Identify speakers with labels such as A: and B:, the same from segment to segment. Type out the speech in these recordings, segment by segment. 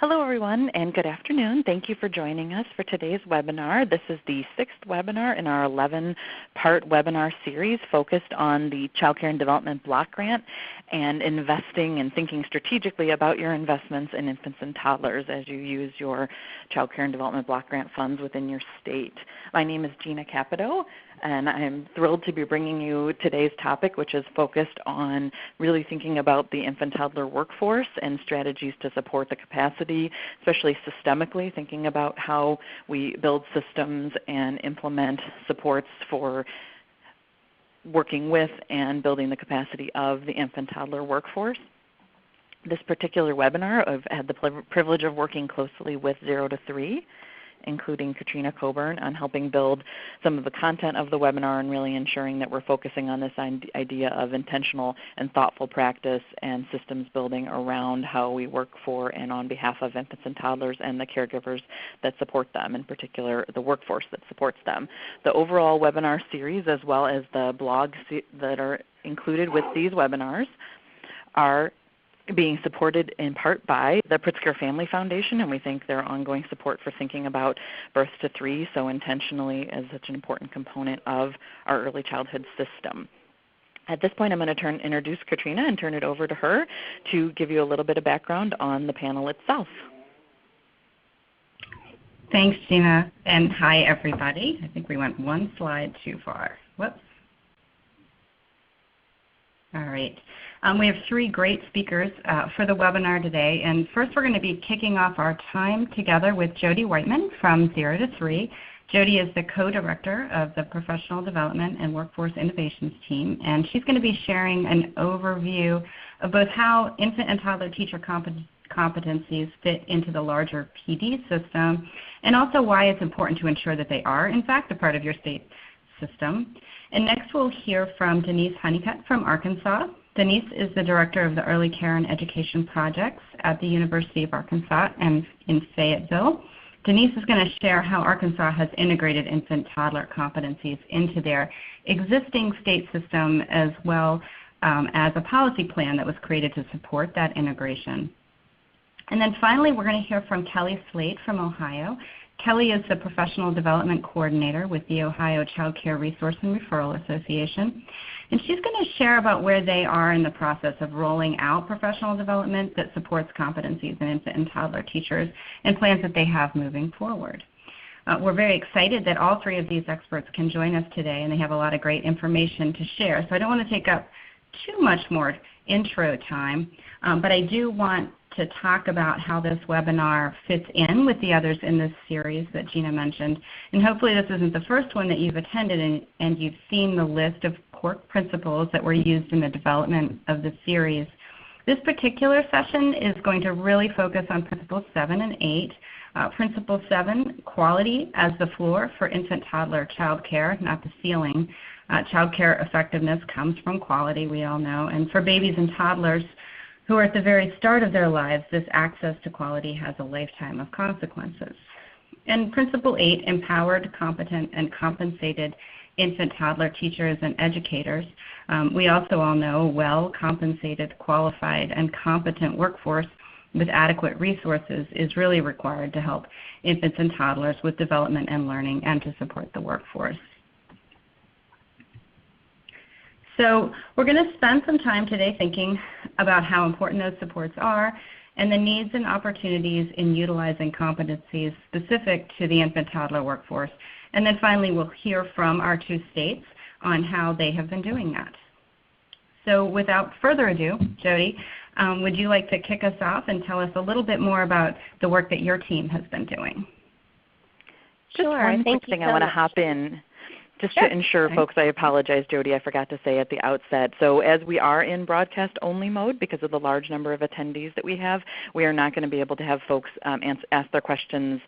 A: Hello everyone and good afternoon. Thank you for joining us for today's webinar. This is the 6th webinar in our 11-part webinar series focused on the Child Care and Development Block Grant and investing and thinking strategically about your investments in infants and toddlers as you use your Child Care and Development Block Grant funds within your state. My name is Gina Capito, and I'm thrilled to be bringing you today's topic, which is focused on really thinking about the infant-toddler workforce and strategies to support the capacity, especially systemically, thinking about how we build systems and implement supports for working with and building the capacity of the infant-toddler workforce. This particular webinar, I've had the privilege of working closely with 0 to 3, including Katrina Coburn, on helping build some of the content of the webinar and really ensuring that we're focusing on this idea of intentional and thoughtful practice and systems building around how we work for and on behalf of infants and toddlers and the caregivers that support them, in particular the workforce that supports them. The overall webinar series, as well as the blogs that are included with these webinars, are being supported in part by the Pritzker Family Foundation, and we thank their ongoing support for thinking about birth to 3 so intentionally as such an important component of our early childhood system. At this point, I'm going to introduce Katrina and turn it over to her to give you a little bit of background on the panel itself.
B: Thanks, Gina, and hi, everybody. I think we went one slide too far. Whoops. All right. We have 3 great speakers for the webinar today. And first we're going to be kicking off our time together with Jody Whiteman from 0 to 3. Jody is the co-director of the Professional Development and Workforce Innovations team. And she's going to be sharing an overview of both how infant and toddler teacher competencies fit into the larger PD system, and also why it's important to ensure that they are, in fact, a part of your state system. And next we'll hear from Denise Honeycutt from Arkansas. Denise is the director of the Early Care and Education Projects at the University of Arkansas and in Fayetteville. Denise is going to share how Arkansas has integrated infant-toddler competencies into their existing state system, as well as a policy plan that was created to support that integration. And then finally, we're going to hear from Kelly Slate from Ohio. Kelly is the Professional Development Coordinator with the Ohio Child Care Resource and Referral Association. And she's going to share about where they are in the process of rolling out professional development that supports competencies in infant and toddler teachers and plans that they have moving forward. We're very excited that all 3 of these experts can join us today, and they have a lot of great information to share. So I don't want to take up too much more intro time, but I do want to talk about how this webinar fits in with the others in this series that Gina mentioned. And hopefully this isn't the first one that you've attended and you've seen the list of core principles that were used in the development of the series. This particular session is going to really focus on Principles 7 and 8. Principle 7, quality as the floor for infant-toddler child care, not the ceiling. Child care effectiveness comes from quality, we all know. And for babies and toddlers who are at the very start of their lives, this access to quality has a lifetime of consequences. And Principle 8, empowered, competent, and compensated infant-toddler teachers and educators. We also all know a well-compensated, qualified, and competent workforce with adequate resources is really required to help infants and toddlers with development and learning and to support the workforce. So we're going to spend some time today thinking about how important those supports are and the needs and opportunities in utilizing competencies specific to the infant-toddler workforce. And then finally we'll hear from our 2 states on how they have been doing that. So without further ado, Jody, would you like to kick us off and tell us a little bit more about the work that your team has been doing?
A: Just one quick thing I want to hop in. Just to ensure folks, I apologize, Jody, I forgot to say at the outset. So as we are in broadcast only mode because of the large number of attendees that we have, we are not going to be able to have folks ask their questions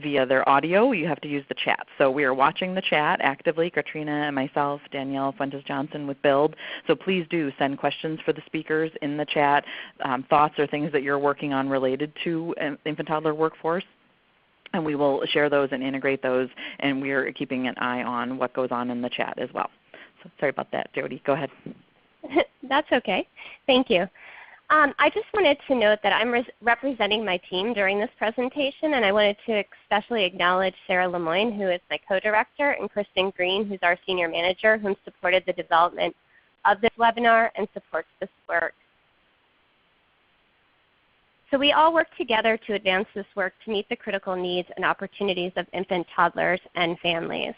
A: via their audio. You have to use the chat. So we are watching the chat actively, Katrina and myself, Danielle Fuentes-Johnson with Build. So please do send questions for the speakers in the chat, thoughts or things that you're working on related to infant-toddler workforce. And we will share those and integrate those, and we are keeping an eye on what goes on in the chat as well. So sorry about that, Jody. Go ahead.
C: That's okay. Thank you. I just wanted to note that I'm representing my team during this presentation, and I wanted to especially acknowledge Sarah Lemoyne, who is my co-director, and Kristen Green, who's our senior manager, whom supported the development of this webinar and supports this work. So we all work together to advance this work to meet the critical needs and opportunities of infant toddlers and families.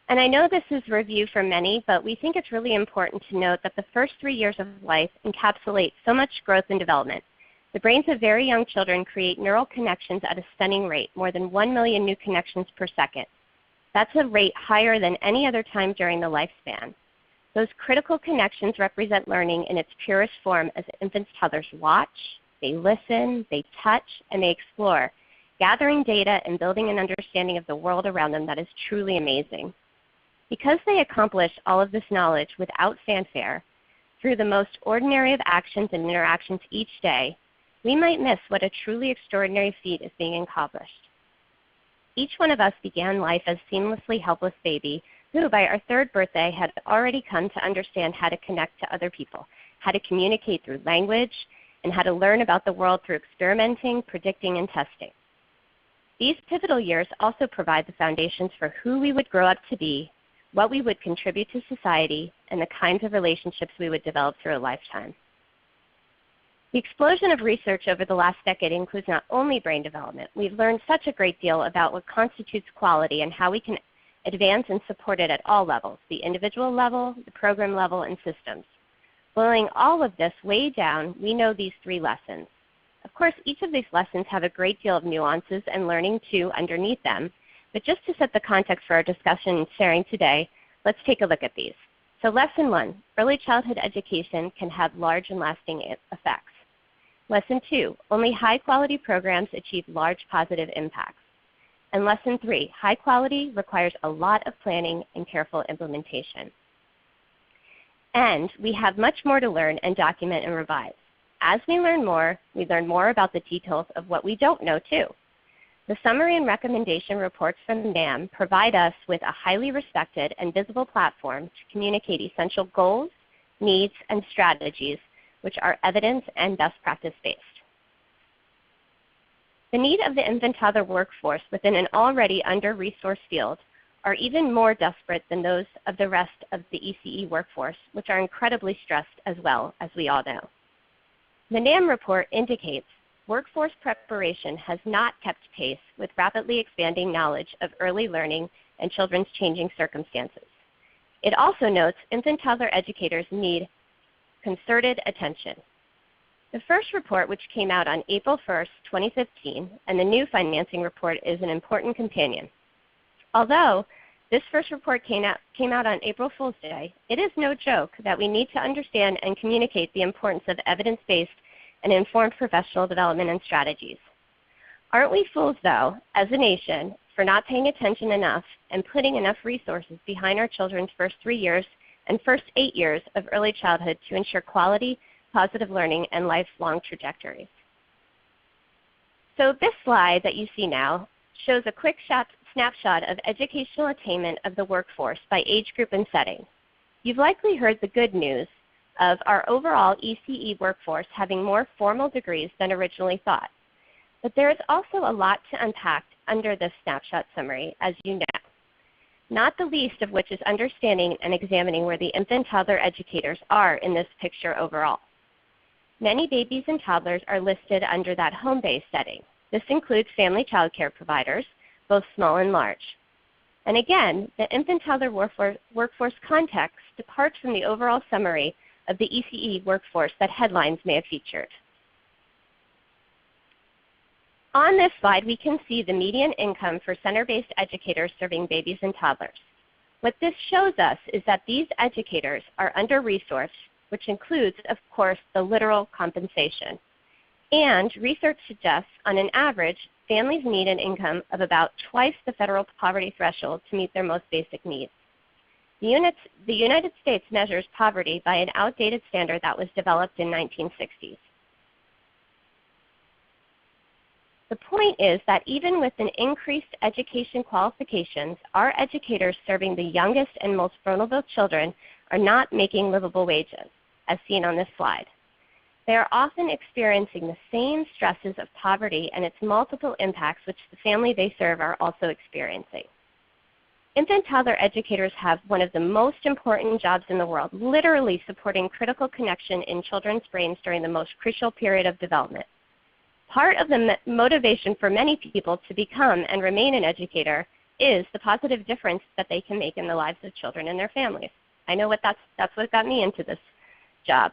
C: And I know this is review for many, but we think it's really important to note that the first 3 years of life encapsulate so much growth and development. The brains of very young children create neural connections at a stunning rate, more than 1 million new connections per second. That's a rate higher than any other time during the lifespan. Those critical connections represent learning in its purest form as infants toddlers watch, they listen, they touch, and they explore, gathering data and building an understanding of the world around them that is truly amazing. Because they accomplish all of this knowledge without fanfare, through the most ordinary of actions and interactions each day, we might miss what a truly extraordinary feat is being accomplished. Each one of us began life as a seamlessly helpless baby who, by our 3rd birthday, had already come to understand how to connect to other people, how to communicate through language, and how to learn about the world through experimenting, predicting, and testing. These pivotal years also provide the foundations for who we would grow up to be, what we would contribute to society, and the kinds of relationships we would develop through a lifetime. The explosion of research over the last decade includes not only brain development. We've learned such a great deal about what constitutes quality and how we can advance and support it at all levels, the individual level, the program level, and systems. Boiling all of this way down, we know these 3 lessons. Of course, each of these lessons have a great deal of nuances and learning too underneath them. But just to set the context for our discussion and sharing today, let's take a look at these. So Lesson 1, early childhood education can have large and lasting effects. Lesson 2, only high quality programs achieve large positive impacts. And Lesson 3, high quality requires a lot of planning and careful implementation. And we have much more to learn and document and revise. As we learn more about the details of what we don't know too. The summary and recommendation reports from NAM provide us with a highly respected and visible platform to communicate essential goals, needs, and strategies which are evidence and best practice based. The need of the infant-toddler workforce within an already under-resourced field are even more desperate than those of the rest of the ECE workforce, which are incredibly stressed as well, as we all know. The NAM report indicates workforce preparation has not kept pace with rapidly expanding knowledge of early learning and children's changing circumstances. It also notes infant-toddler educators need concerted attention. The first report, which came out on April 1st, 2015, and the new financing report is an important companion. Although this first report came out on April Fool's Day, it is no joke that we need to understand and communicate the importance of evidence-based and informed professional development and strategies. Aren't we fools, though, as a nation, for not paying attention enough and putting enough resources behind our children's first 3 years and first 8 years of early childhood to ensure quality, positive learning, and lifelong trajectories? So this slide that you see now shows a quick snapshot of educational attainment of the workforce by age group and setting. You've likely heard the good news of our overall ECE workforce having more formal degrees than originally thought. But there is also a lot to unpack under this snapshot summary, as you know, not the least of which is understanding and examining where the infant-toddler educators are in this picture overall. Many babies and toddlers are listed under that home-based setting. This includes family child care providers, both small and large. And again, the infant-toddler workforce context departs from the overall summary of the ECE workforce that headlines may have featured. On this slide, we can see the median income for center-based educators serving babies and toddlers. What this shows us is that these educators are under-resourced, which includes, of course, the literal compensation. And research suggests, on an average, families need an income of about twice the federal poverty threshold to meet their most basic needs. The United States measures poverty by an outdated standard that was developed in 1960s. The point is that even with an increased education qualifications, our educators serving the youngest and most vulnerable children are not making livable wages, as seen on this slide. They are often experiencing the same stresses of poverty and its multiple impacts which the family they serve are also experiencing. Infant-toddler educators have one of the most important jobs in the world, literally supporting critical connection in children's brains during the most crucial period of development. Part of the motivation for many people to become and remain an educator is the positive difference that they can make in the lives of children and their families. I know that's what got me into this job.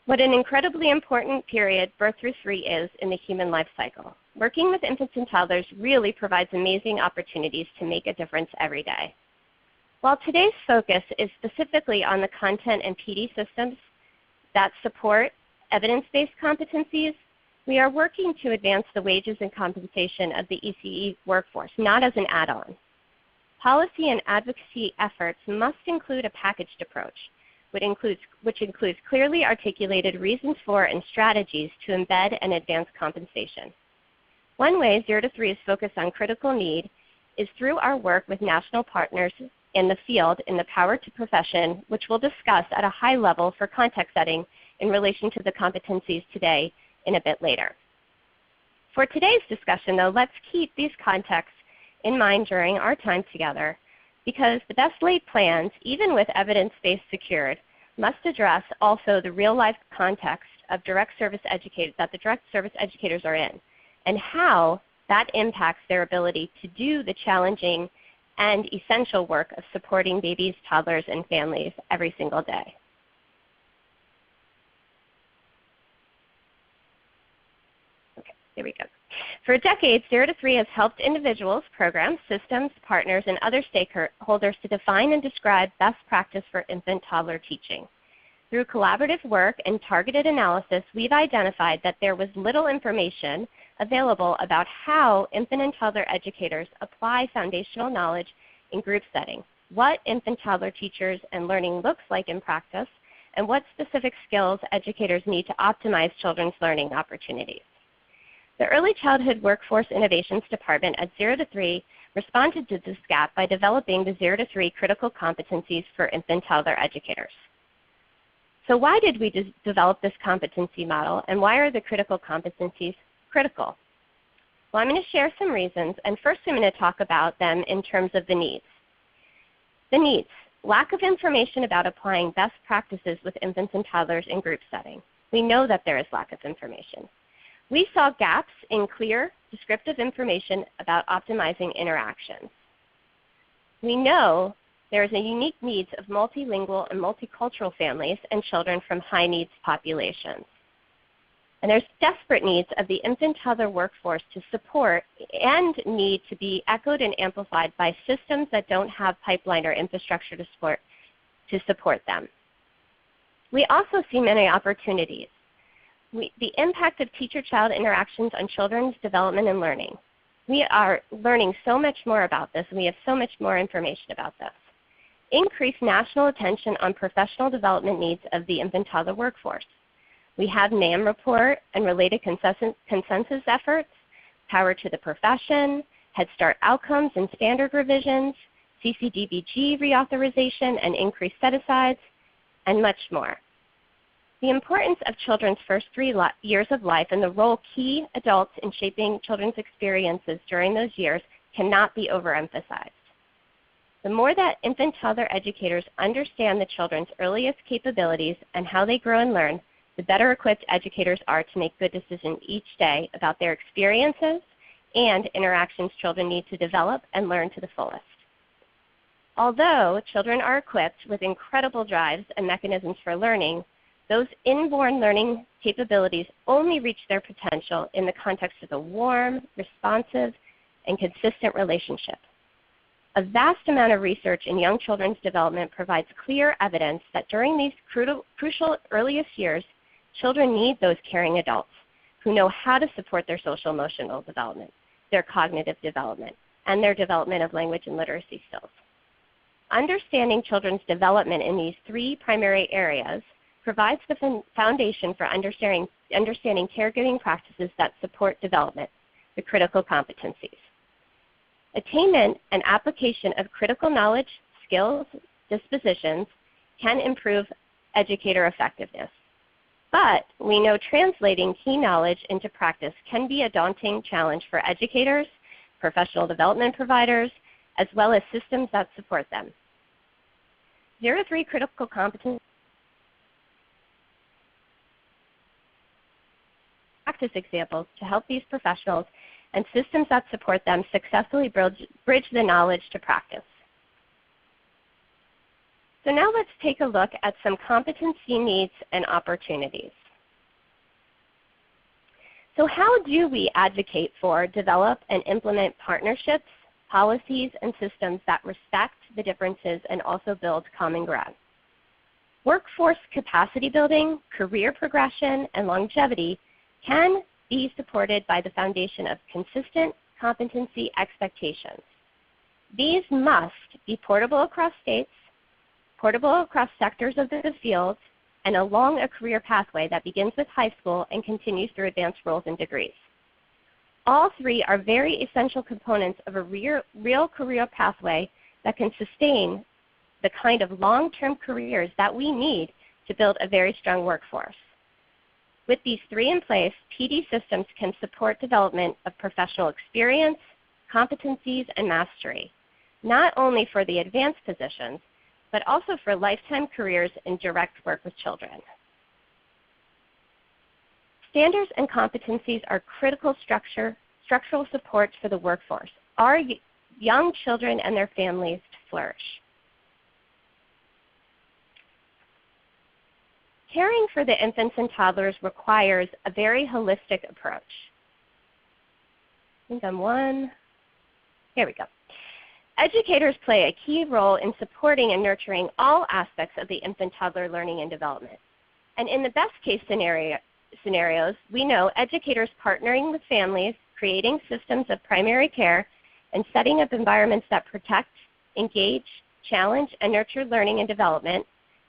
C: What an incredibly important period birth through 3 is in the human life cycle. Working with infants and toddlers really provides amazing opportunities to make a difference every day. While today's focus is specifically on the content and PD systems that support evidence-based competencies, we are working to advance the wages and compensation of the ECE workforce, not as an add-on. Policy and advocacy efforts must include a packaged approach, which includes clearly articulated reasons for and strategies to embed and advance compensation. One way 0 to 3 is focused on critical need is through our work with national partners in the field in the Power to Profession, which we'll discuss at a high level for context setting in relation to the competencies today in a bit later. For today's discussion though, let's keep these contexts in mind during our time together, because the best laid plans, even with evidence-based secured, must address also the real-life context of the direct service educators are in, and how that impacts their ability to do the challenging and essential work of supporting babies, toddlers, and families every single day. Okay, there we go. For decades, 0 to 3 has helped individuals, programs, systems, partners, and other stakeholders to define and describe best practice for infant-toddler teaching. Through collaborative work and targeted analysis, we've identified that there was little information available about how infant and toddler educators apply foundational knowledge in group setting, what infant-toddler teachers and learning looks like in practice, and what specific skills educators need to optimize children's learning opportunities. The Early Childhood Workforce Innovations Department at 0 to 3 responded to this gap by developing the 0 to 3 critical competencies for infant-toddler educators. So why did we develop this competency model, and why are the critical competencies critical? Well, I'm going to share some reasons, and first I'm going to talk about them in terms of the needs. The needs: lack of information about applying best practices with infants and toddlers in group setting. We know that there is lack of information. We saw gaps in clear, descriptive information about optimizing interactions. We know there is a unique needs of multilingual and multicultural families and children from high needs populations. And there's desperate needs of the infant-toddler workforce to support and need to be echoed and amplified by systems that don't have pipeline or infrastructure to support them. We also see many opportunities. The impact of teacher-child interactions on children's development and learning. We are learning so much more about this, and we have so much more information about this. Increased national attention on professional development needs of the infant-toddler workforce. We have NAM report and related consensus efforts, Power to the Profession, Head Start outcomes and standard revisions, CCDBG reauthorization and increased set-asides, and much more. The importance of children's first 3 years of life and the role key adults in shaping children's experiences during those years cannot be overemphasized. The more that infant-toddler educators understand the children's earliest capabilities and how they grow and learn, the better equipped educators are to make good decisions each day about their experiences and interactions children need to develop and learn to the fullest. Although children are equipped with incredible drives and mechanisms for learning, those inborn learning capabilities only reach their potential in the context of a warm, responsive, and consistent relationship. A vast amount of research in young children's development provides clear evidence that during these crucial earliest years, children need those caring adults who know how to support their social emotional development, their cognitive development, and their development of language and literacy skills. Understanding children's development in these 3 primary areas provides the foundation for understanding caregiving practices that support development, the critical competencies. Attainment and application of critical knowledge, skills, dispositions can improve educator effectiveness. But we know translating key knowledge into practice can be a daunting challenge for educators, professional development providers, as well as systems that support them. 0 to 3 critical competence practice examples to help these professionals and systems that support them successfully bridge the knowledge to practice. So now let's take a look at some competency needs and opportunities. So how do we advocate for, develop, and implement partnerships, policies, and systems that respect the differences and also build common ground? Workforce capacity building, career progression, and longevity can be supported by the foundation of consistent competency expectations. These must be portable across states, portable across sectors of the field, and along a career pathway that begins with high school and continues through advanced roles and degrees. All three are very essential components of a real career pathway that can sustain the kind of long-term careers that we need to build a very strong workforce. With these three in place, PD systems can support development of professional experience, competencies, and mastery, not only for the advanced positions, but also for lifetime careers in direct work with children. Standards and competencies are critical structural supports for the workforce, our young children and their families to flourish. Caring for the infants and toddlers requires a very holistic approach. I think I'm one. Here we go. Educators play a key role in supporting and nurturing all aspects of the infant-toddler learning and development. And in the best case scenarios, we know educators partnering with families, creating systems of primary care, and setting up environments that protect, engage, challenge, and nurture learning and development,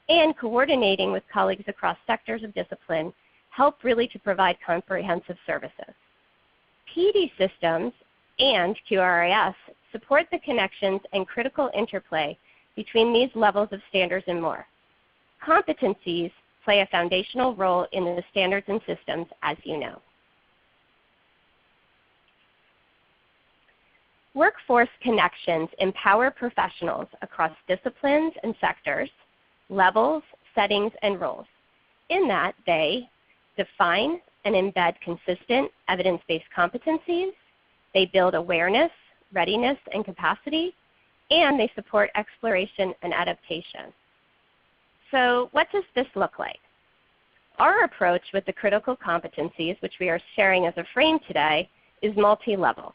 C: and coordinating with colleagues across sectors of discipline help really to provide comprehensive services. PD systems and QRIS support the connections and critical interplay between these levels of standards and more. Competencies play a foundational role in the standards and systems, as you know. Workforce connections empower professionals across disciplines and sectors, levels, settings, and roles, in that they define and embed consistent evidence-based competencies, they build awareness, readiness, and capacity, and they support exploration and adaptation. So what does this look like? Our approach with the critical competencies, which we are sharing as a frame today, is multi-level.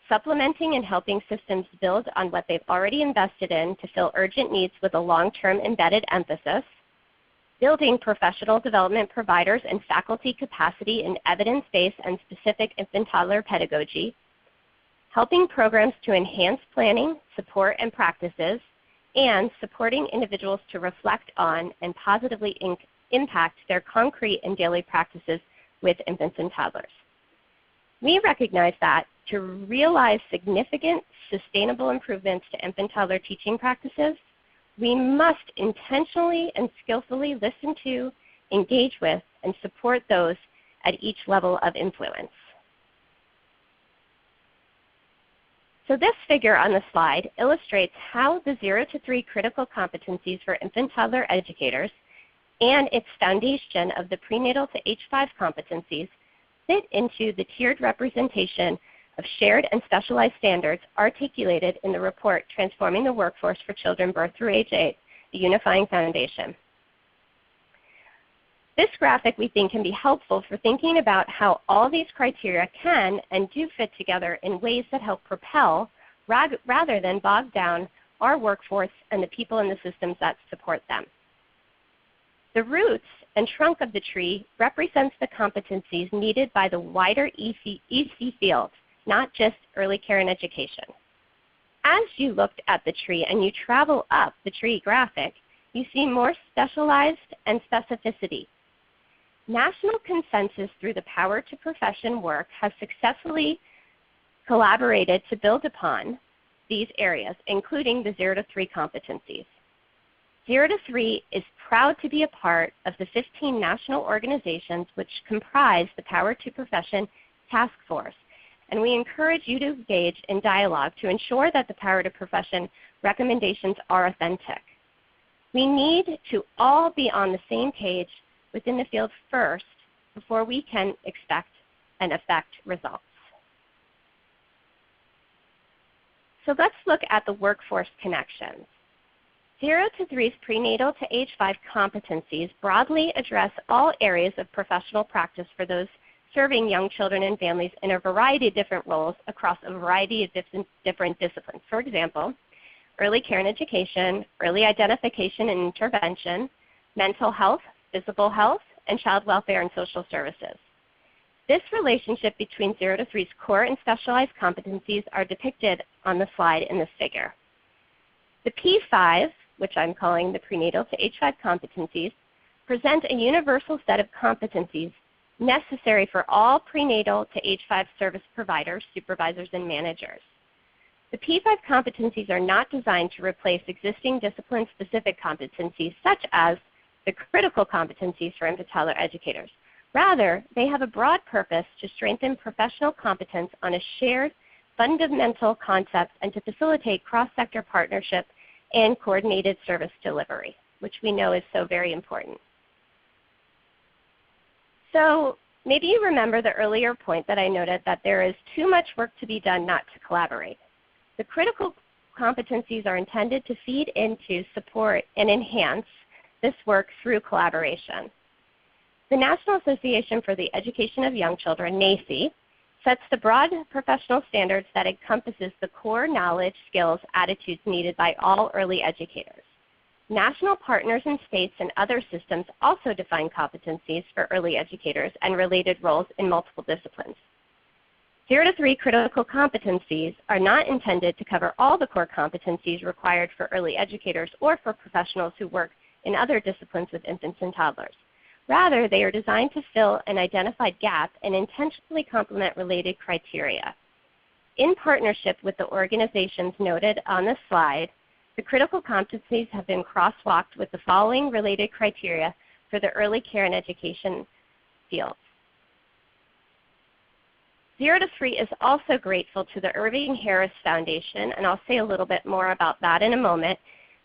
C: Supplementing and helping systems build on what they've already invested in to fill urgent needs with a long-term embedded emphasis, building professional development providers and faculty capacity in evidence-based and specific infant-toddler pedagogy, helping programs to enhance planning, support, and practices, and supporting individuals to reflect on and positively impact their concrete and daily practices with infants and toddlers. We recognize that to realize significant, sustainable improvements to infant-toddler teaching practices, we must intentionally and skillfully listen to, engage with, and support those at each level of influence. So this figure on the slide illustrates how the 0 to 3 critical competencies for infant-toddler educators and its foundation of the prenatal to H5 competencies fit into the tiered representation of shared and specialized standards articulated in the report Transforming the Workforce for Children Birth Through Age 8, the Unifying Foundation. This graphic we think can be helpful for thinking about how all these criteria can and do fit together in ways that help propel rather than bog down our workforce and the people in the systems that support them. The roots and trunk of the tree represents the competencies needed by the wider EC field, not just early care and education. As you looked at the tree and you travel up the tree graphic, you see more specialized and specificity. National consensus through the Power to Profession work has successfully collaborated to build upon these areas, including the 0 to 3 competencies. 0 to 3 is proud to be a part of the 15 national organizations which comprise the Power to Profession Task Force, and we encourage you to engage in dialogue to ensure that the Power to Profession recommendations are authentic. We need to all be on the same page within the field first before we can expect and affect results. So let's look at the workforce connections. 0 to 3's prenatal to age 5 competencies broadly address all areas of professional practice for those serving young children and families in a variety of different roles across a variety of different disciplines. For example, early care and education, early identification and intervention, mental health, physical health, and child welfare and social services. This relationship between 0 to 3's core and specialized competencies are depicted on the slide in this figure. The P5, which I'm calling the prenatal to age 5 competencies, present a universal set of competencies necessary for all prenatal to age 5 service providers, supervisors, and managers. The P5 competencies are not designed to replace existing discipline-specific competencies such as the critical competencies for infant-toddler educators. Rather, they have a broad purpose to strengthen professional competence on a shared fundamental concept and to facilitate cross-sector partnership and coordinated service delivery, which we know is so very important. So maybe you remember the earlier point that I noted that there is too much work to be done not to collaborate. The critical competencies are intended to feed into, support, and enhance this work through collaboration. The National Association for the Education of Young Children, NAEYC, sets the broad professional standards that encompasses the core knowledge, skills, attitudes needed by all early educators. National partners in states and other systems also define competencies for early educators and related roles in multiple disciplines. 0 to 3 critical competencies are not intended to cover all the core competencies required for early educators or for professionals who work in other disciplines with infants and toddlers. Rather, they are designed to fill an identified gap and intentionally complement related criteria. In partnership with the organizations noted on this slide, the critical competencies have been crosswalked with the following related criteria for the early care and education field. 0 to 3 is also grateful to the Irving Harris Foundation, and I'll say a little bit more about that in a moment,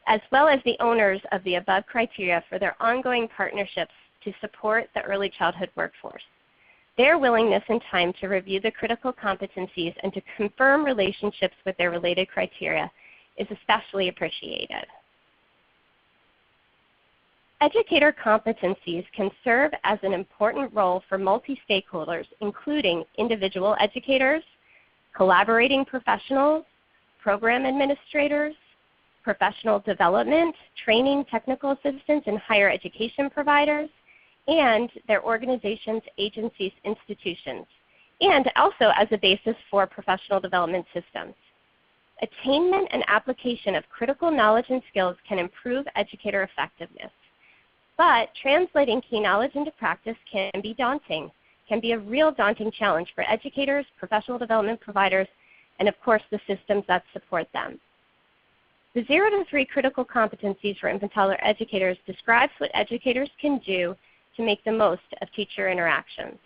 C: as well as the owners of the above criteria for their ongoing partnerships to support the early childhood workforce. Their willingness and time to review the critical competencies and to confirm relationships with their related criteria is especially appreciated. Educator competencies can serve as an important role for multi-stakeholders, including individual educators, collaborating professionals, program administrators, professional development, training technical assistants, and higher education providers, and their organizations, agencies, institutions, and also as a basis for professional development systems. Attainment and application of critical knowledge and skills can improve educator effectiveness. But translating key knowledge into practice can be daunting, can be a real daunting challenge for educators, professional development providers, and of course the systems that support them. The 0 to 3 critical competencies for infant-toddler educators describes what educators can do to make the most of teacher interactions.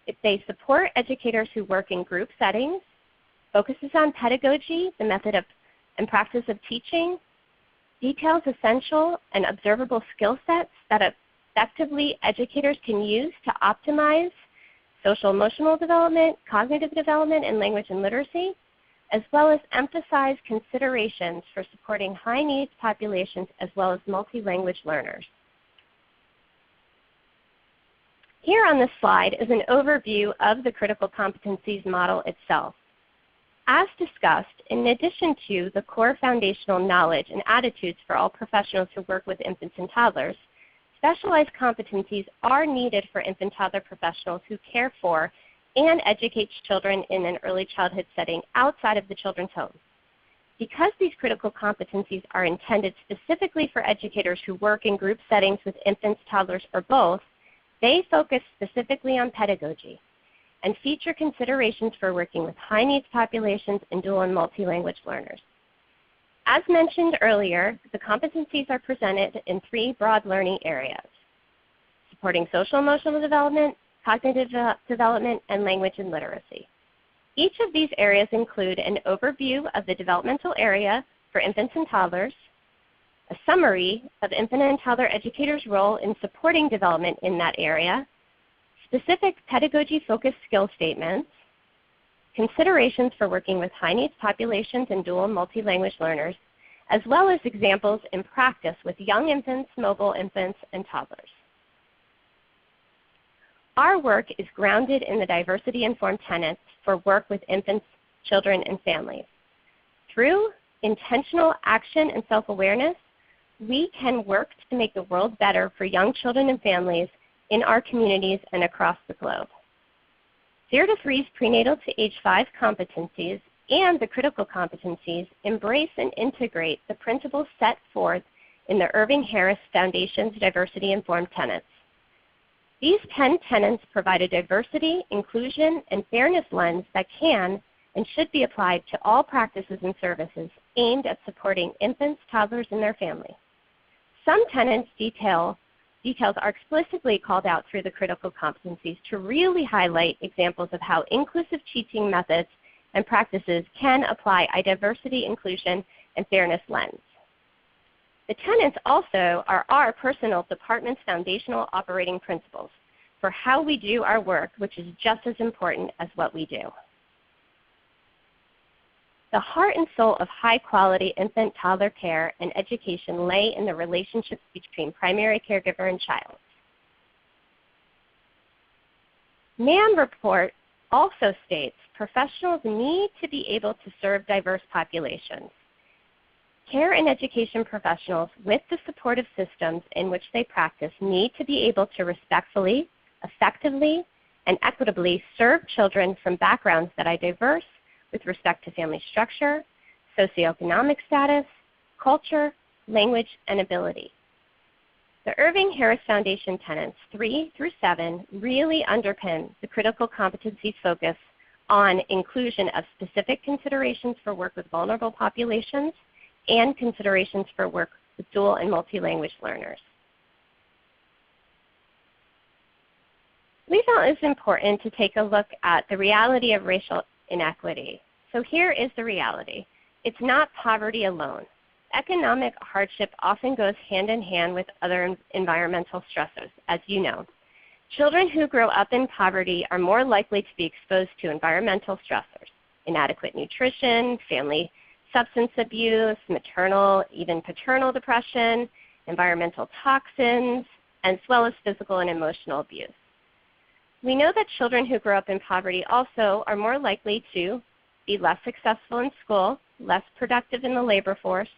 C: If they support educators who work in group settings, focuses on pedagogy, the method of and practice of teaching, details essential and observable skill sets that effectively educators can use to optimize social emotional development, cognitive development, and language and literacy, as well as emphasize considerations for supporting high needs populations as well as multi-language learners. Here on this slide is an overview of the critical competencies model itself. As discussed, in addition to the core foundational knowledge and attitudes for all professionals who work with infants and toddlers, specialized competencies are needed for infant-toddler professionals who care for and educate children in an early childhood setting outside of the children's home. Because these critical competencies are intended specifically for educators who work in group settings with infants, toddlers, or both, they focus specifically on pedagogy and feature considerations for working with high needs populations and dual and multi-language learners. As mentioned earlier, the competencies are presented in 3 broad learning areas: supporting social-emotional development, cognitive development, and language and literacy. Each of these areas include an overview of the developmental area for infants and toddlers, a summary of infant and toddler educators' role in supporting development in that area, specific pedagogy-focused skill statements, considerations for working with high-needs populations and dual and multi-language learners, as well as examples in practice with young infants, mobile infants, and toddlers. Our work is grounded in the diversity-informed tenets for work with infants, children, and families. Through intentional action and self-awareness, we can work to make the world better for young children and families in our communities and across the globe. 0 to 3's prenatal to age 5 competencies and the critical competencies embrace and integrate the principles set forth in the Irving Harris Foundation's diversity-informed tenets. These 10 tenets provide a diversity, inclusion, and fairness lens that can and should be applied to all practices and services aimed at supporting infants, toddlers, and their families. Some tenets details are explicitly called out through the critical competencies to really highlight examples of how inclusive teaching methods and practices can apply a diversity, inclusion, and fairness lens. The tenets also are our personal department's foundational operating principles for how we do our work, which is just as important as what we do. The heart and soul of high-quality infant-toddler care and education lay in the relationships between primary caregiver and child. NAM report also states professionals need to be able to serve diverse populations. Care and education professionals with the supportive systems in which they practice need to be able to respectfully, effectively, and equitably serve children from backgrounds that are diverse with respect to family structure, socioeconomic status, culture, language, and ability. The Irving Harris Foundation tenets 3 through 7 really underpin the critical competencies focus on inclusion of specific considerations for work with vulnerable populations and considerations for work with dual and multi-language learners. We felt it was important to take a look at the reality of racial inequity. So here is the reality. It's not poverty alone. Economic hardship often goes hand in hand with other environmental stressors, as you know. Children who grow up in poverty are more likely to be exposed to environmental stressors, inadequate nutrition, family substance abuse, maternal, even paternal depression, environmental toxins, as well as physical and emotional abuse. We know that children who grow up in poverty also are more likely to be less successful in school, less productive in the labor force,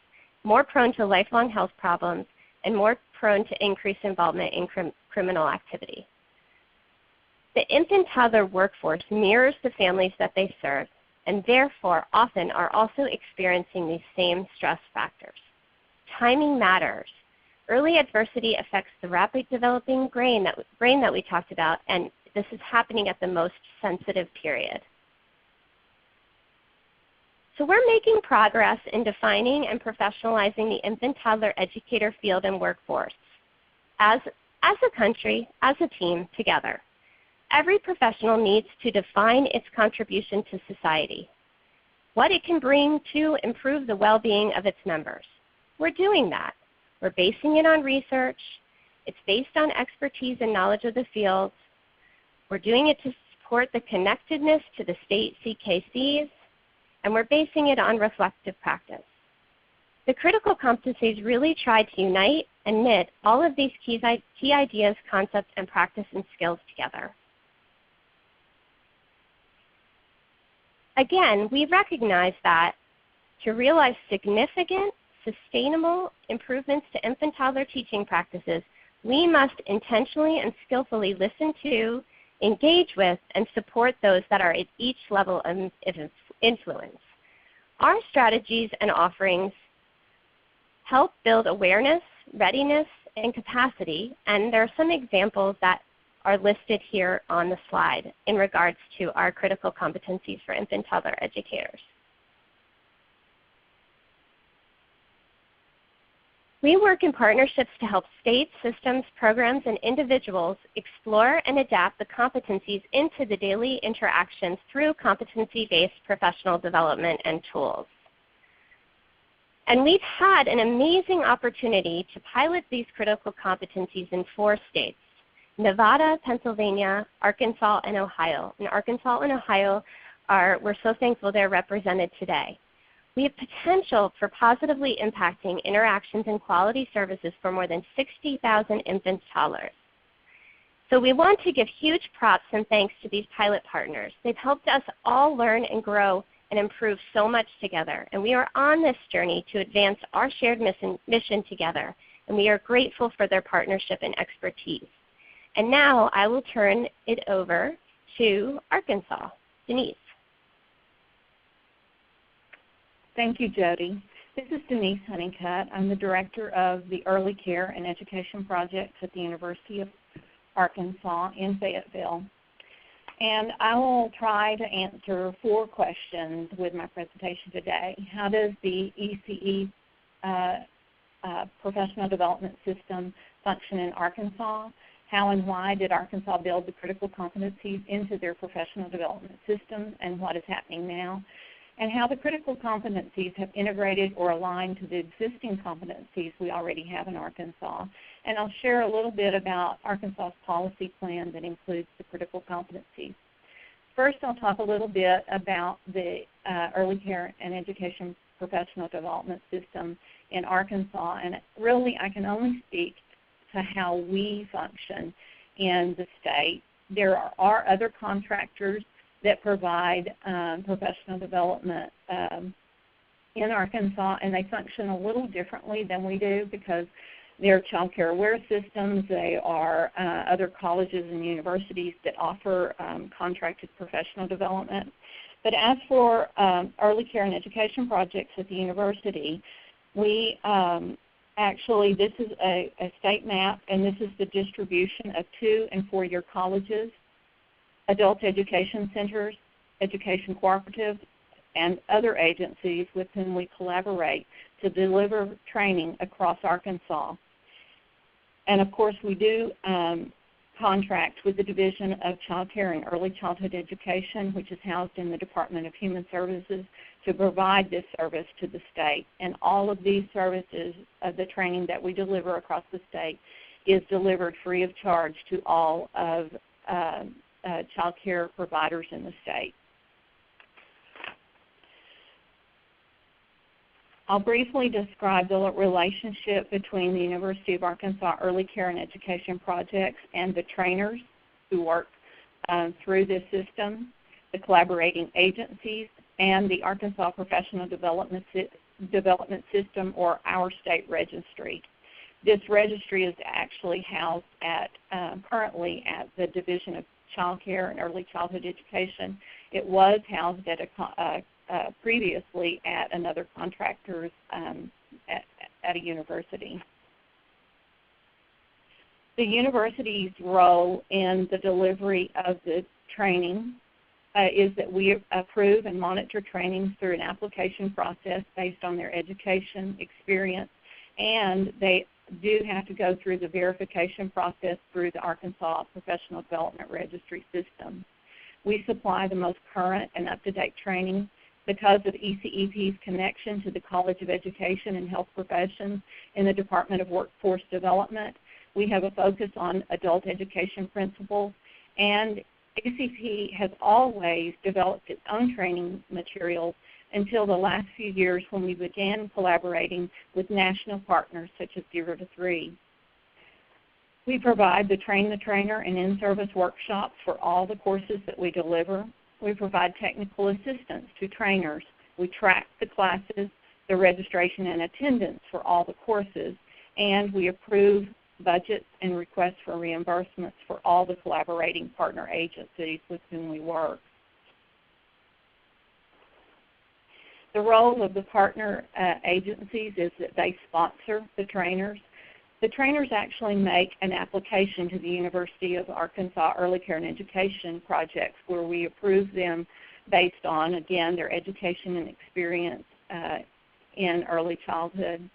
C: more prone to lifelong health problems, and more prone to increased involvement in criminal activity. The infant-toddler workforce mirrors the families that they serve, and therefore often are also experiencing these same stress factors. Timing matters. Early adversity affects the rapid developing brain that we talked about, and this is happening at the most sensitive period. So we're making progress in defining and professionalizing the infant-toddler educator field and workforce as a country, as a team, together. Every professional needs to define its contribution to society, what it can bring to improve the well-being of its members. We're doing that. We're basing it on research. It's based on expertise and knowledge of the field. We're doing it to support the connectedness to the state CKCs, and we're basing it on reflective practice. The critical competencies really try to unite and knit all of these key ideas, concepts, and practice and skills together. Again, we recognize that to realize significant, sustainable improvements to infant-toddler teaching practices, we must intentionally and skillfully listen to, engage with, and support those that are at each level of influence. Our strategies and offerings help build awareness, readiness, and capacity, and there are some examples that are listed here on the slide in regards to our critical competencies for infant-toddler educators. We work in partnerships to help states, systems, programs, and individuals explore and adapt the competencies into the daily interactions through competency-based professional development and tools. And we've had an amazing opportunity to pilot these critical competencies in 4 states: Nevada, Pennsylvania, Arkansas, and Ohio. And Arkansas and Ohio we're so thankful they're represented today. We have potential for positively impacting interactions and quality services for more than 60,000 infant toddlers. So we want to give huge props and thanks to these pilot partners. They've helped us all learn and grow and improve so much together. And we are on this journey to advance our shared mission together. And we are grateful for their partnership and expertise. And now I will turn it over to Arkansas. Denise.
D: Thank you, Jody. This is Denise Honeycutt. I'm the Director of the Early Care and Education Projects at the University of Arkansas in Fayetteville. And I will try to answer 4 questions with my presentation today. How does the ECE professional development system function in Arkansas? How and why did Arkansas build the critical competencies into their professional development system, and what is happening now? And how the critical competencies have integrated or aligned to the existing competencies we already have in Arkansas. And I'll share a little bit about Arkansas's policy plan that includes the critical competencies. First, I'll talk a little bit about the early care and education professional development system in Arkansas. And really, I can only speak to how we function in the state. There are other contractors that provide professional development in Arkansas, and they function a little differently than we do because they're child care aware systems. They are other colleges and universities that offer contracted professional development. But as for early care and education projects at the university, we actually, this is a state map, and this is the distribution of 2- and 4-year colleges, adult education centers, education cooperatives, and other agencies with whom we collaborate to deliver training across Arkansas. And of course, we do contract with the Division of Child Care and Early Childhood Education, which is housed in the Department of Human Services, to provide this service to the state. And all of these services, the training that we deliver across the state, is delivered free of charge to all of child care providers in the state. I'll briefly describe the relationship between the University of Arkansas Early Care and Education Projects and the trainers who work through this system, the collaborating agencies, and the Arkansas Professional Development System, or our state registry. This registry is actually housed currently at the Division of Child Care and Early Childhood Education. It was housed at previously at another contractor's at a university. The university's role in the delivery of the training is that we approve and monitor training through an application process based on their education experience, and they do have to go through the verification process through the Arkansas Professional Development Registry system. We supply the most current and up-to-date training because of ECEP's connection to the College of Education and Health Professions in the Department of Workforce Development. We have a focus on adult education principles, and ECEP has always developed its own training materials until the last few years when we began collaborating with national partners such as 0 to 3. We provide the Train the Trainer and in-service workshops for all the courses that we deliver. We provide technical assistance to trainers. We track the classes, the registration and attendance for all the courses, and we approve budgets and requests for reimbursements for all the collaborating partner agencies with whom we work. The role of the partner agencies is that they sponsor the trainers. The trainers actually make an application to the University of Arkansas Early Care and Education Projects, where we approve them based on, again, their education and experience in early childhood.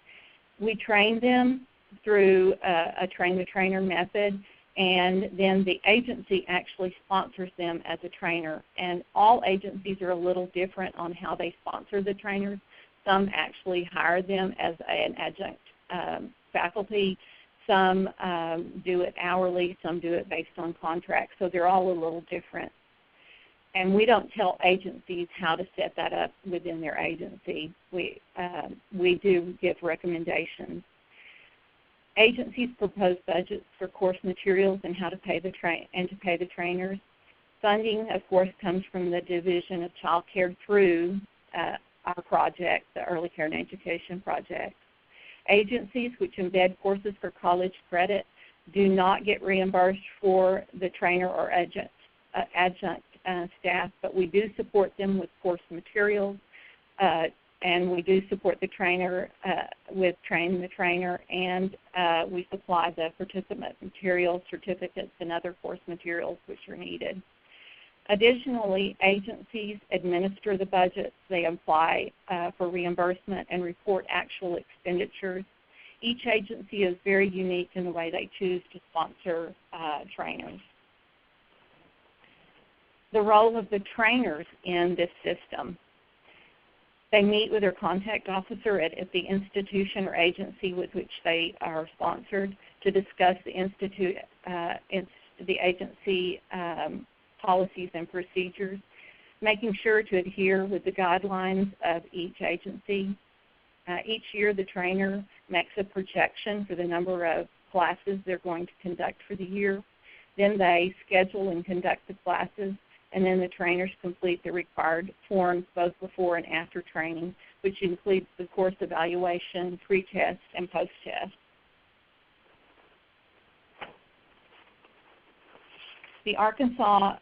D: We train them through a train-the-trainer method, and then the agency actually sponsors them as a trainer. And all agencies are a little different on how they sponsor the trainers. Some actually hire them as an adjunct faculty. Some do it hourly. Some do it based on contract. So they're all a little different. And we don't tell agencies how to set that up within their agency. We do give recommendations. Agencies propose budgets for course materials and how to pay the trainers. Funding, of course, comes from the Division of Child Care through our project, the Early Care and Education Project. Agencies which embed courses for college credit do not get reimbursed for the trainer or adjunct staff, but we do support them with course materials, and we do support the trainer with Train the Trainer, and we supply the participant materials, certificates, and other course materials which are needed. Additionally, agencies administer the budgets. They apply for reimbursement and report actual expenditures. Each agency is very unique in the way they choose to sponsor trainers. The role of the trainers in this system. They meet with their contact officer at the institution or agency with which they are sponsored to discuss the agency policies and procedures, making sure to adhere with the guidelines of each agency. Each year the trainer makes a projection for the number of classes they're going to conduct for the year. Then they schedule and conduct the classes, and then the trainers complete the required forms both before and after training, which includes the course evaluation, pre-test, and post-test. The Arkansas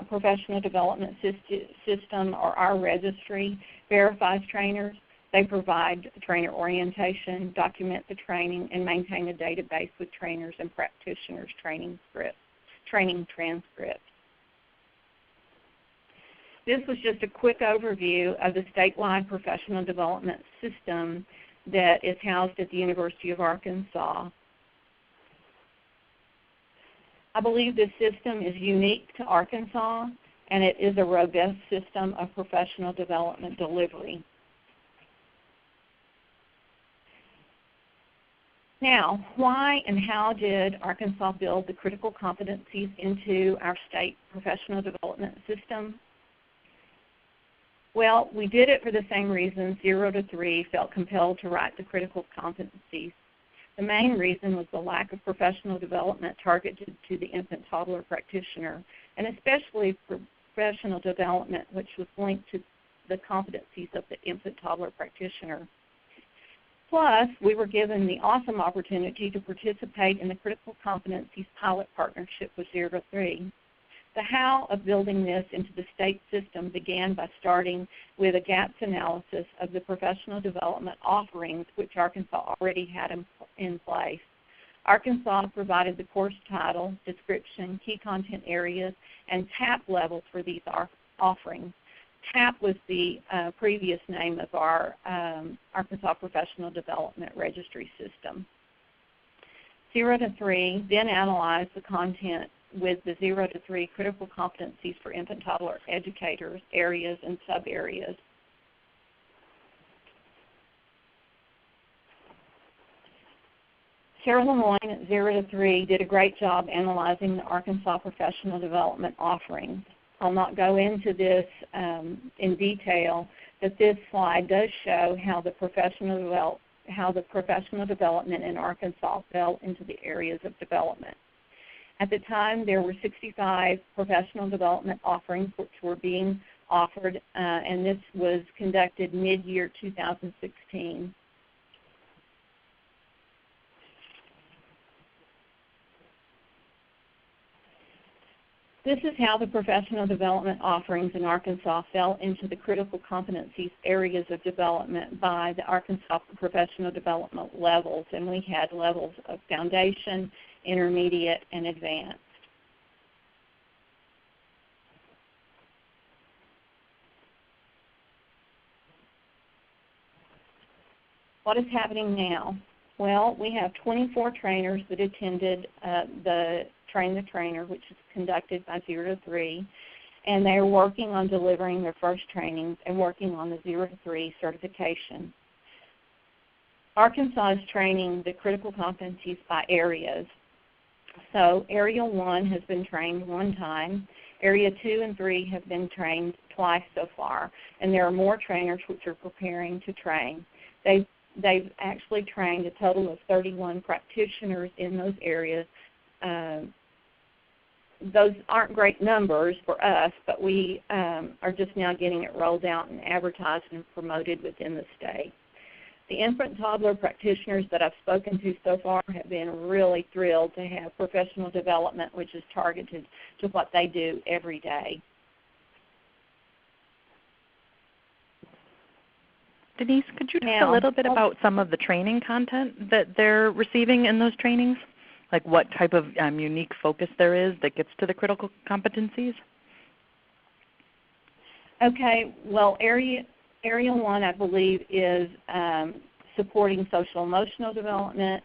D: Professional Development System, or our registry, verifies trainers. They provide trainer orientation, document the training, and maintain a database with trainers and practitioners' training transcripts. This was just a quick overview of the statewide professional development system that is housed at the University of Arkansas. I believe this system is unique to Arkansas, and it is a robust system of professional development delivery. Now, why and how did Arkansas build the critical competencies into our state professional development system? Well, we did it for the same reason 0 to 3 felt compelled to write the critical competencies. The main reason was the lack of professional development targeted to the infant-toddler practitioner, and especially professional development which was linked to the competencies of the infant-toddler practitioner. Plus, we were given the awesome opportunity to participate in the critical competencies pilot partnership with 0 to 3. The how of building this into the state system began by starting with a gaps analysis of the professional development offerings which Arkansas already had in place. Arkansas provided the course title, description, key content areas, and TAP levels for these offerings. TAP was the previous name of our Arkansas Professional Development Registry System. 0 to 3 then analyzed the content with the 0 to 3 critical competencies for infant-toddler educators, areas, and sub-areas. Sarah Lemoyne at 0 to 3 did a great job analyzing the Arkansas professional development offerings. I'll not go into this in detail, but this slide does show how the professional development in Arkansas fell into the areas of development. At the time, there were 65 professional development offerings which were being offered, and this was conducted mid-year 2016. This is how the professional development offerings in Arkansas fell into the critical competencies areas of development by the Arkansas professional development levels, and we had levels of foundation, intermediate, and advanced. What is happening now? Well, we have 24 trainers that attended the Train the Trainer, which is conducted by 0 to 3, and they're working on delivering their first trainings and working on the 0 to 3 certification. Arkansas is training the critical competencies by areas. So Area 1 has been trained one time. Area 2 and 3 have been trained twice so far, and there are more trainers which are preparing to train. They've actually trained a total of 31 practitioners in those areas. Those aren't great numbers for us, but we are just now getting it rolled out and advertised and promoted within the state. The infant-toddler practitioners that I've spoken to so far have been really thrilled to have professional development which is targeted to what they do every day.
A: Denise, could you talk a little bit about some of the training content that they're receiving in those trainings? Like what type of unique focus there is that gets to the critical competencies?
D: Okay, well, Area 1, I believe, is supporting social emotional development,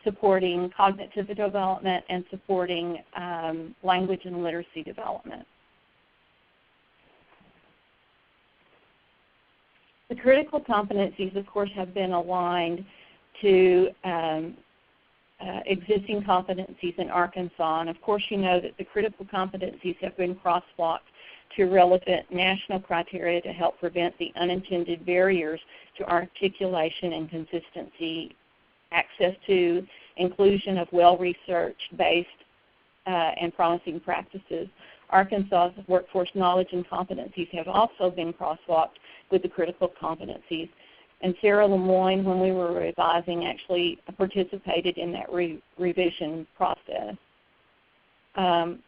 D: supporting cognitive development, and supporting language and literacy development. The critical competencies, of course, have been aligned to existing competencies in Arkansas, and of course you know that the critical competencies have been crosswalked to relevant national criteria to help prevent the unintended barriers to articulation and consistency, access to inclusion of well-researched based and promising practices. Arkansas's workforce knowledge and competencies have also been crosswalked with the critical competencies. And Sarah Lemoyne, when we were revising, actually participated in that revision process.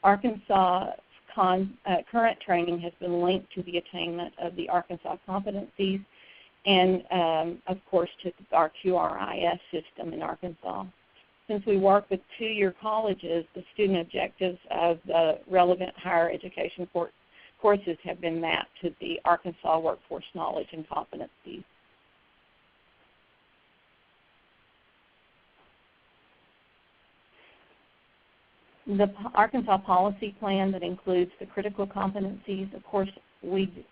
D: Arkansas' current training has been linked to the attainment of the Arkansas competencies and, of course, to our QRIS system in Arkansas. Since we work with two-year colleges, the student objectives of the relevant higher education courses have been mapped to the Arkansas workforce knowledge and competencies. The Arkansas policy plan that includes the critical competencies, of course, we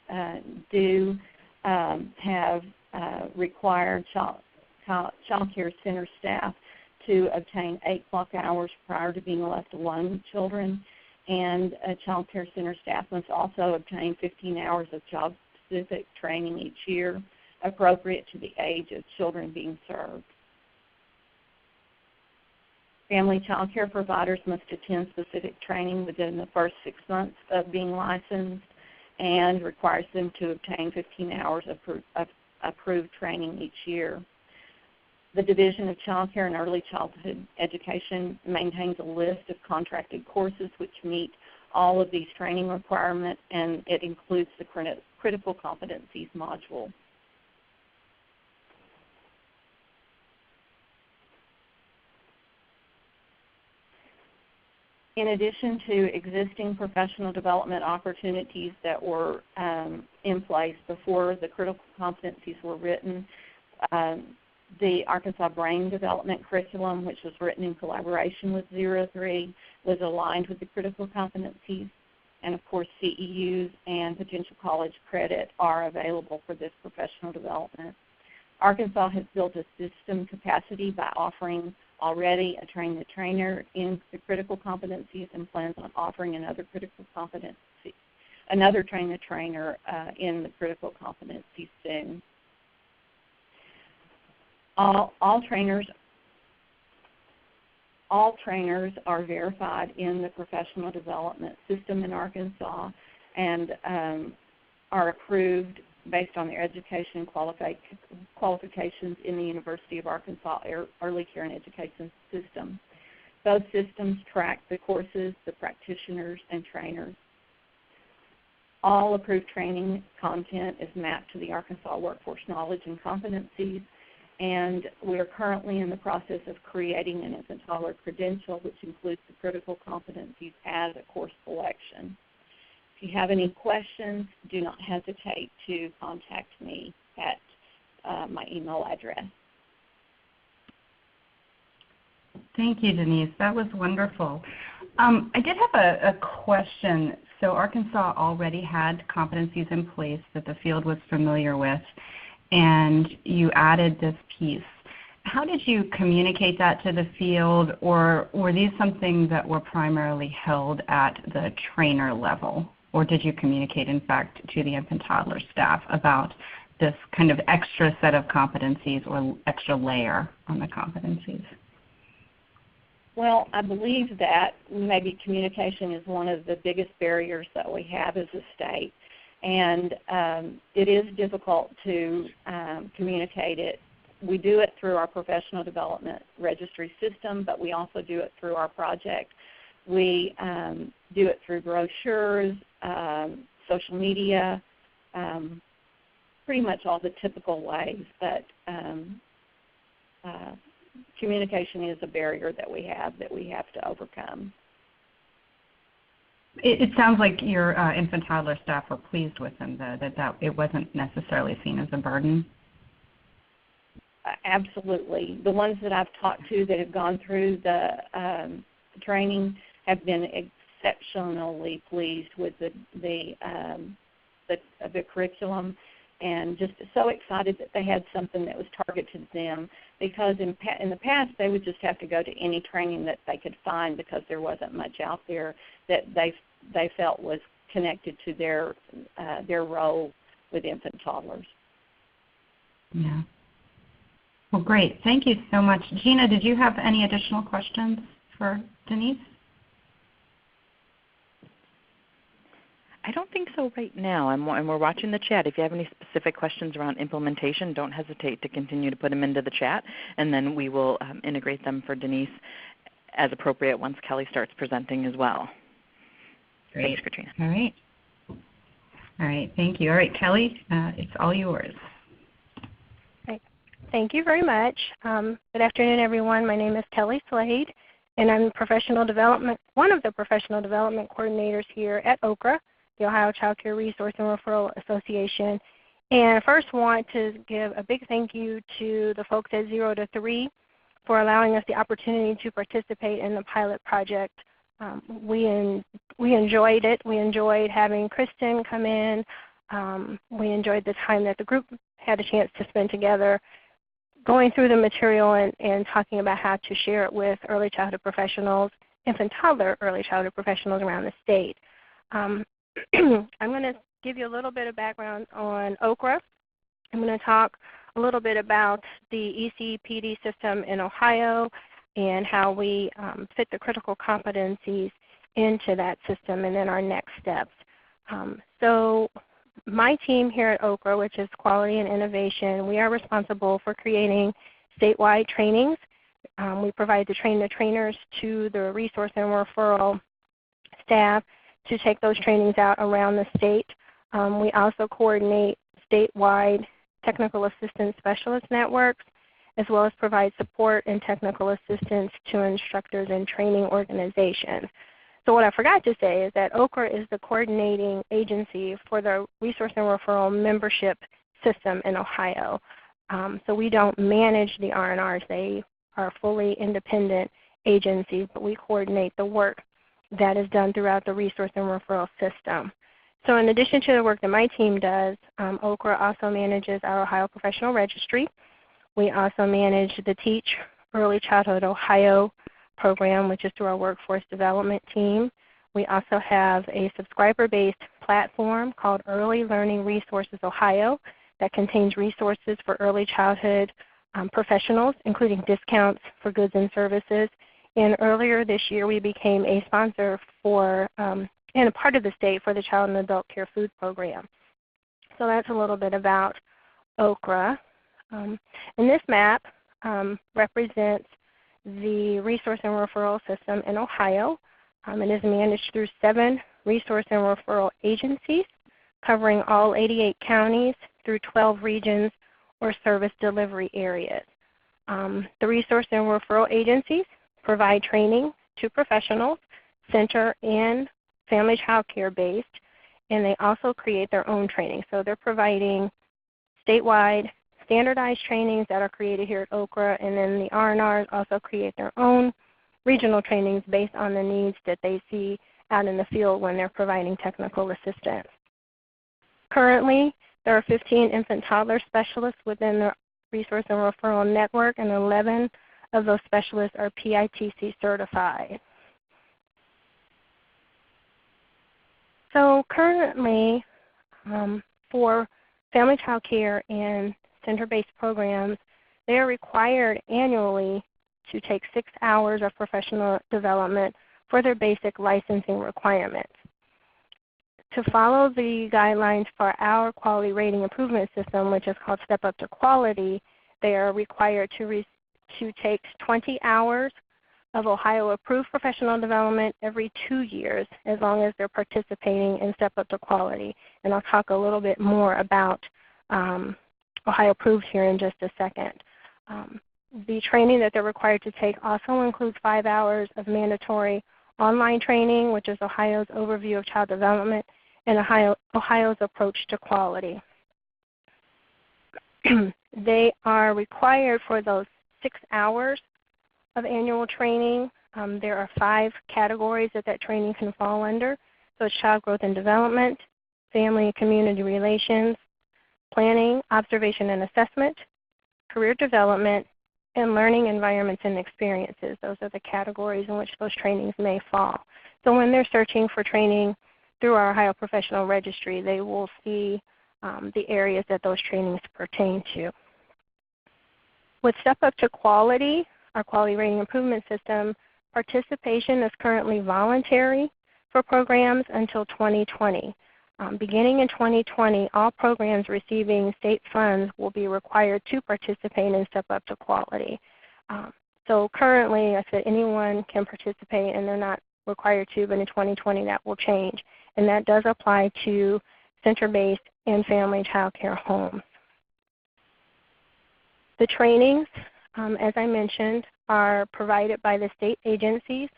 D: do have required child care center staff to obtain 8 block hours prior to being left alone with children, and child care center staff must also obtain 15 hours of job-specific training each year, appropriate to the age of children being served. Family child care providers must attend specific training within the first 6 months of being licensed, and requires them to obtain 15 hours of approved training each year. The Division of Child Care and Early Childhood Education maintains a list of contracted courses which meet all of these training requirements, and it includes the critical competencies module. In addition to existing professional development opportunities that were in place before the critical competencies were written, the Arkansas Brain Development Curriculum, which was written in collaboration with 03, was aligned with the critical competencies. And of course, CEUs and potential college credit are available for this professional development. Arkansas has built a system capacity by offering already a Train the Trainer in the critical competencies, and plans on offering another critical competency, another Train the Trainer in the critical competencies soon. All trainers are verified in the professional development system in Arkansas and are approved based on their education qualifications in the University of Arkansas Early Care and Education System. Both systems track the courses, the practitioners, and trainers. All approved training content is mapped to the Arkansas Workforce Knowledge and Competencies, and we are currently in the process of creating an Infant-Toddler credential, which includes the critical competencies as a course selection. If you have any questions, do not hesitate to contact me at my email address.
B: Thank you, Denise. That was wonderful. I did have a question. So Arkansas already had competencies in place that the field was familiar with, and you added this piece. How did you communicate that to the field, or were these something that were primarily held at the trainer level? Or did you communicate, in fact, to the infant-toddler staff about this kind of extra set of competencies or extra layer on the competencies?
D: Well, I believe that maybe communication is one of the biggest barriers that we have as a state. And it is difficult to communicate it. We do it through our professional development registry system, but we also do it through our project. We do it through brochures, social media, pretty much all the typical ways. But communication is a barrier that we have to overcome.
B: It sounds like your infant-toddler staff were pleased with them, though, that it wasn't necessarily seen as a burden.
D: Absolutely. The ones that I've talked to that have gone through the training have been exceptionally pleased with the curriculum, and just so excited that they had something that was targeted to them, because in the past they would just have to go to any training that they could find because there wasn't much out there that they felt was connected to their role with infant toddlers.
B: Yeah. Well, great. Thank you so much. Gina, did you have any additional questions for Denise?
A: I don't think so right now, and we're watching the chat. If you have any specific questions around implementation, don't hesitate to continue to put them into the chat, and then we will integrate them for Denise as appropriate once Kelly starts presenting as well.
B: Great.
A: Thanks, Katrina.
B: All right. All right, thank you. All right, Kelly, it's all yours.
E: Thank you very much. Good afternoon, everyone. My name is Kelly Slade, and I'm one of the professional development coordinators here at OCRA, the Ohio Child Care Resource and Referral Association. And I first want to give a big thank you to the folks at 0 to 3 for allowing us the opportunity to participate in the pilot project. We enjoyed it. We enjoyed having Kristen come in. We enjoyed the time that the group had a chance to spend together going through the material and talking about how to share it with early childhood professionals, infant-toddler early childhood professionals around the state. I'm going to give you a little bit of background on OCRA. I'm going to talk a little bit about the ECPD system in Ohio and how we fit the critical competencies into that system, and then our next steps. So my team here at OCRA, which is Quality and Innovation, we are responsible for creating statewide trainings. We provide the trainers to the resource and referral staff to take those trainings out around the state. We also coordinate statewide technical assistance specialist networks, as well as provide support and technical assistance to instructors and training organizations. So what I forgot to say is that OCRA is the coordinating agency for the resource and referral membership system in Ohio. So we don't manage the R&Rs. They are fully independent agencies, but we coordinate the work that is done throughout the resource and referral system. So in addition to the work that my team does, OCRA also manages our Ohio Professional Registry. We also manage the Teach Early Childhood Ohio program, which is through our workforce development team. We also have a subscriber-based platform called Early Learning Resources Ohio that contains resources for early childhood professionals, including discounts for goods and services. And earlier this year, we became a sponsor for and a part of the state for the Child and Adult Care Food Program. So that's a little bit about OCRA. And this map represents the resource and referral system in Ohio. It is managed through 7 resource and referral agencies covering all 88 counties through 12 regions or service delivery areas. The resource and referral agencies provide training to professionals, center and family child care based, and they also create their own training. So they're providing statewide standardized trainings that are created here at OCRA, and then the R&Rs also create their own regional trainings based on the needs that they see out in the field when they're providing technical assistance. Currently, there are 15 infant-toddler specialists within the Resource and Referral Network, and 11 of those specialists are PITC certified. So currently, for family child care and center-based programs, they are required annually to take 6 hours of professional development for their basic licensing requirements. To follow the guidelines for our quality rating improvement system, which is called Step Up to Quality, they are required to take 20 hours of Ohio-approved professional development every 2 years, as long as they're participating in Step Up to Quality. And I'll talk a little bit more about Ohio-approved here in just a second. The training that they're required to take also includes 5 hours of mandatory online training, which is Ohio's overview of child development and Ohio's approach to quality. They are required for those 6 hours of annual training. There are 5 categories that training can fall under. So it's child growth and development, family and community relations, planning, observation and assessment, career development, and learning environments and experiences. Those are the categories in which those trainings may fall. So when they're searching for training through our Ohio Professional Registry, they will see the areas that those trainings pertain to. With Step Up to Quality, our quality rating improvement system, participation is currently voluntary for programs until 2020. Beginning in 2020, all programs receiving state funds will be required to participate in Step Up to Quality. So currently, I said anyone can participate and they're not required to, but in 2020 that will change. And that does apply to center-based and family child care homes. The trainings, as I mentioned, are provided by the state agencies,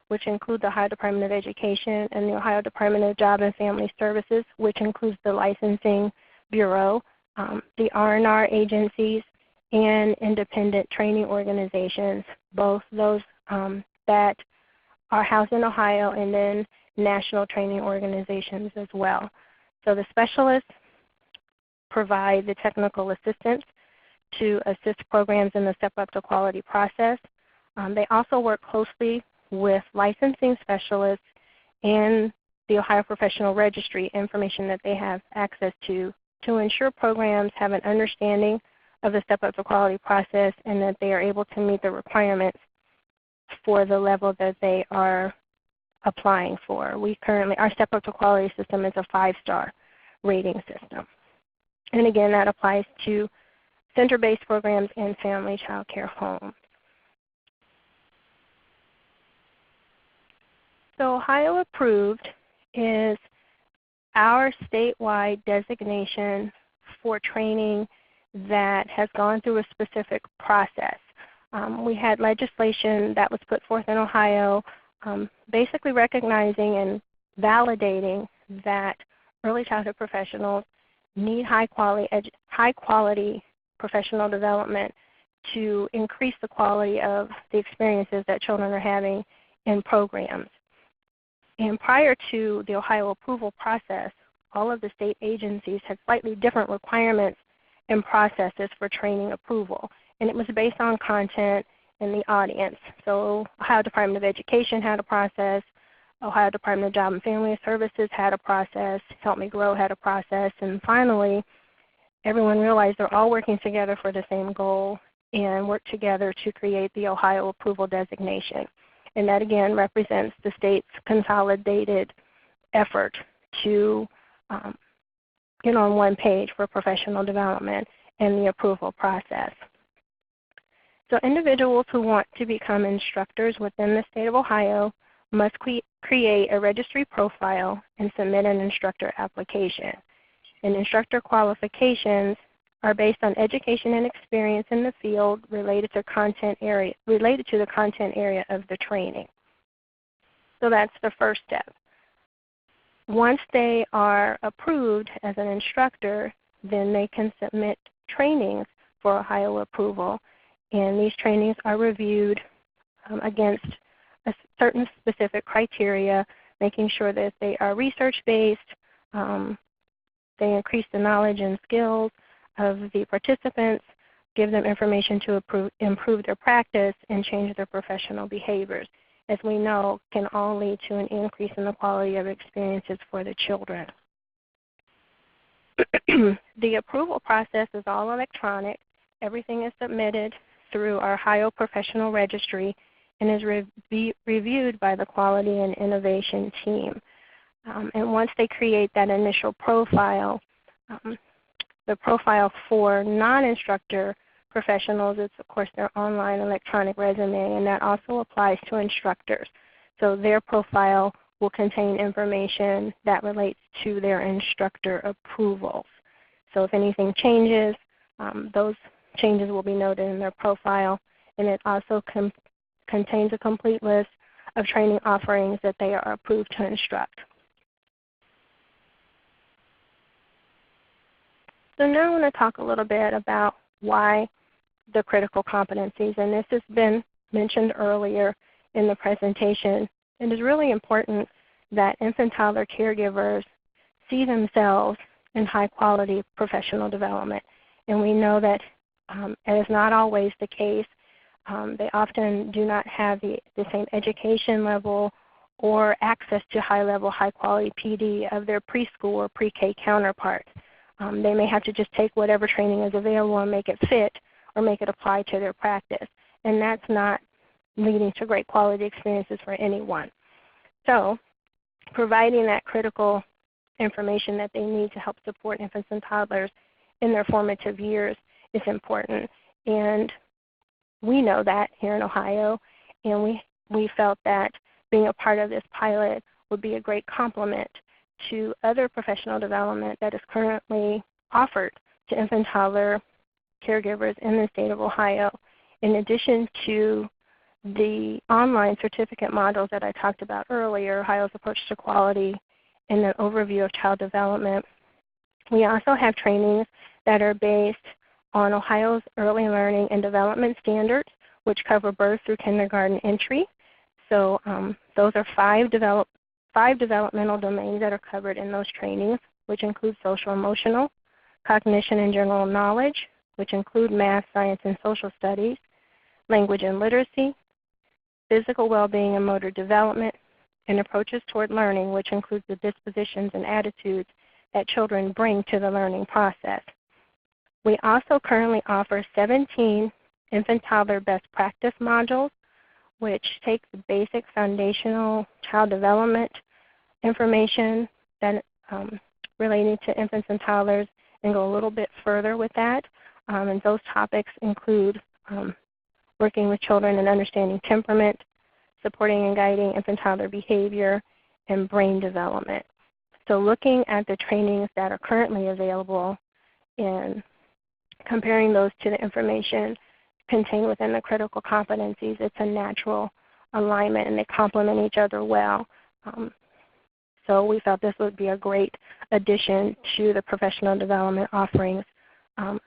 E: which include the Ohio Department of Education and the Ohio Department of Job and Family Services, which includes the Licensing Bureau, the R&R agencies, and independent training organizations, both those that are housed in Ohio, and then national training organizations as well. So the specialists provide the technical assistance to assist programs in the Step Up to Quality process. They also work closely with licensing specialists and the Ohio Professional Registry information that they have access to ensure programs have an understanding of the Step Up to Quality process and that they are able to meet the requirements for the level that they are applying for. Our Step Up to Quality system is a 5-star rating system. And again, that applies to center-based programs and family child care homes. So Ohio Approved is our statewide designation for training that has gone through a specific process. We had legislation that was put forth in Ohio basically recognizing and validating that early childhood professionals need high quality professional development to increase the quality of the experiences that children are having in programs. And prior to the Ohio approval process, all of the state agencies had slightly different requirements and processes for training approval. And it was based on content and the audience. So Ohio Department of Education had a process, Ohio Department of Job and Family Services had a process, Help Me Grow had a process, and finally everyone realized they're all working together for the same goal and work together to create the Ohio Approval Designation. And that again represents the state's consolidated effort to get on one page for professional development and the approval process. So individuals who want to become instructors within the state of Ohio must create a registry profile and submit an instructor application. And instructor qualifications are based on education and experience in the field related to the content area of the training. So that's the first step. Once they are approved as an instructor, then they can submit trainings for Ohio approval, and these trainings are reviewed against a certain specific criteria, making sure that they are research-based, they increase the knowledge and skills of the participants, give them information to improve their practice, and change their professional behaviors, as we know can all lead to an increase in the quality of experiences for the children. The approval process is all electronic. Everything is submitted through our Ohio Professional Registry and is reviewed by the Quality and Innovation team. And once they create that initial profile, the profile for non-instructor professionals is, of course, their online electronic resume, and that also applies to instructors. So their profile will contain information that relates to their instructor approvals. So if anything changes, those changes will be noted in their profile, and it also contains a complete list of training offerings that they are approved to instruct. So now I want to talk a little bit about why the critical competencies, and this has been mentioned earlier in the presentation. It is really important that infant-toddler caregivers see themselves in high-quality professional development. And we know that it is not always the case. They often do not have the same education level or access to high-level, high-quality PD of their preschool or pre-K counterparts. They may have to just take whatever training is available and make it fit or make it apply to their practice. And that's not leading to great quality experiences for anyone. So providing that critical information that they need to help support infants and toddlers in their formative years is important. And we know that here in Ohio, and we felt that being a part of this pilot would be a great complement to other professional development that is currently offered to infant toddler caregivers in the state of Ohio. In addition to the online certificate modules that I talked about earlier, Ohio's Approach to Quality, and an overview of child development, we also have trainings that are based on Ohio's Early Learning and Development Standards, which cover birth through kindergarten entry. So those are five developmental domains that are covered in those trainings, which include social emotional, cognition and general knowledge, which include math, science, and social studies, language and literacy, physical well-being and motor development, and approaches toward learning, which includes the dispositions and attitudes that children bring to the learning process. We also currently offer 17 infant-toddler best practice modules, which take the basic foundational child development information that relating to infants and toddlers and go a little bit further with that. And those topics include working with children and understanding temperament, supporting and guiding infant-toddler behavior, and brain development. So looking at the trainings that are currently available and comparing those to the information contained within the critical competencies, it's a natural alignment and they complement each other well. So we felt this would be a great addition to the professional development offerings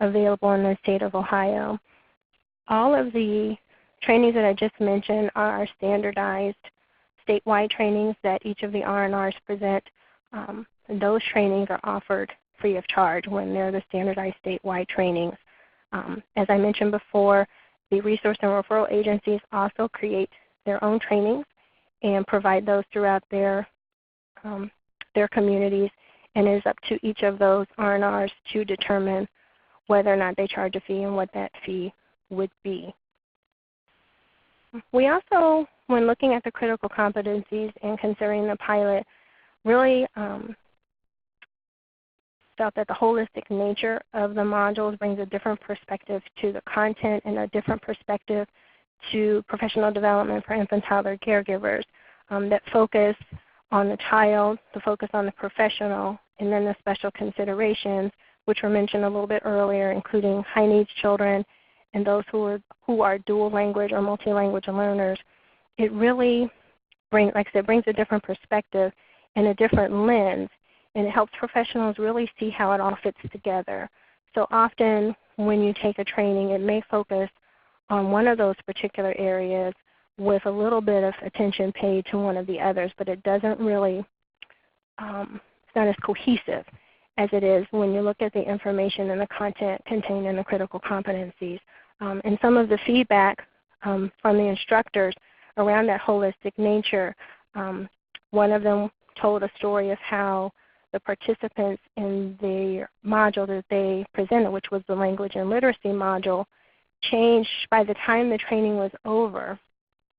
E: available in the state of Ohio. All of the trainings that I just mentioned are standardized statewide trainings that each of the R&Rs present. Those trainings are offered free of charge when they're the standardized statewide trainings. As I mentioned before, the resource and referral agencies also create their own trainings and provide those throughout their communities, and it is up to each of those R&Rs to determine whether or not they charge a fee and what that fee would be. We also, when looking at the critical competencies and considering the pilot, really felt that the holistic nature of the modules brings a different perspective to the content and a different perspective to professional development for infant-toddler caregivers that focus on the child, the focus on the professional, and then the special considerations, which were mentioned a little bit earlier, including high-needs children and those who are dual language or multi-language learners. It really brings, like I said, brings a different perspective and a different lens, and it helps professionals really see how it all fits together. So often when you take a training, it may focus on one of those particular areas, with a little bit of attention paid to one of the others, but it doesn't really, it's not as cohesive as it is when you look at the information and the content contained in the critical competencies. And some of the feedback from the instructors around that holistic nature, one of them told a story of how the participants in the module that they presented, which was the language and literacy module, changed by the time the training was over.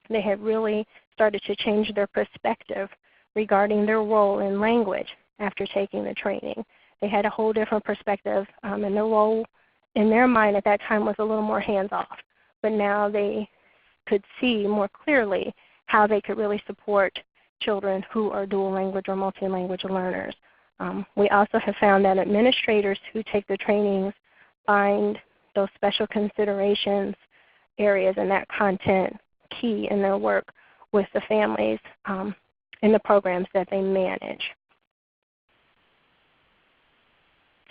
E: They had really started to change their perspective regarding their role in language after taking the training. They had a whole different perspective, and their role in their mind at that time was a little more hands-off. But now they could see more clearly how they could really support children who are dual language or multi-language learners. We also have found that administrators who take the trainings find those special considerations areas and that content key in their work with the families in the programs that they manage.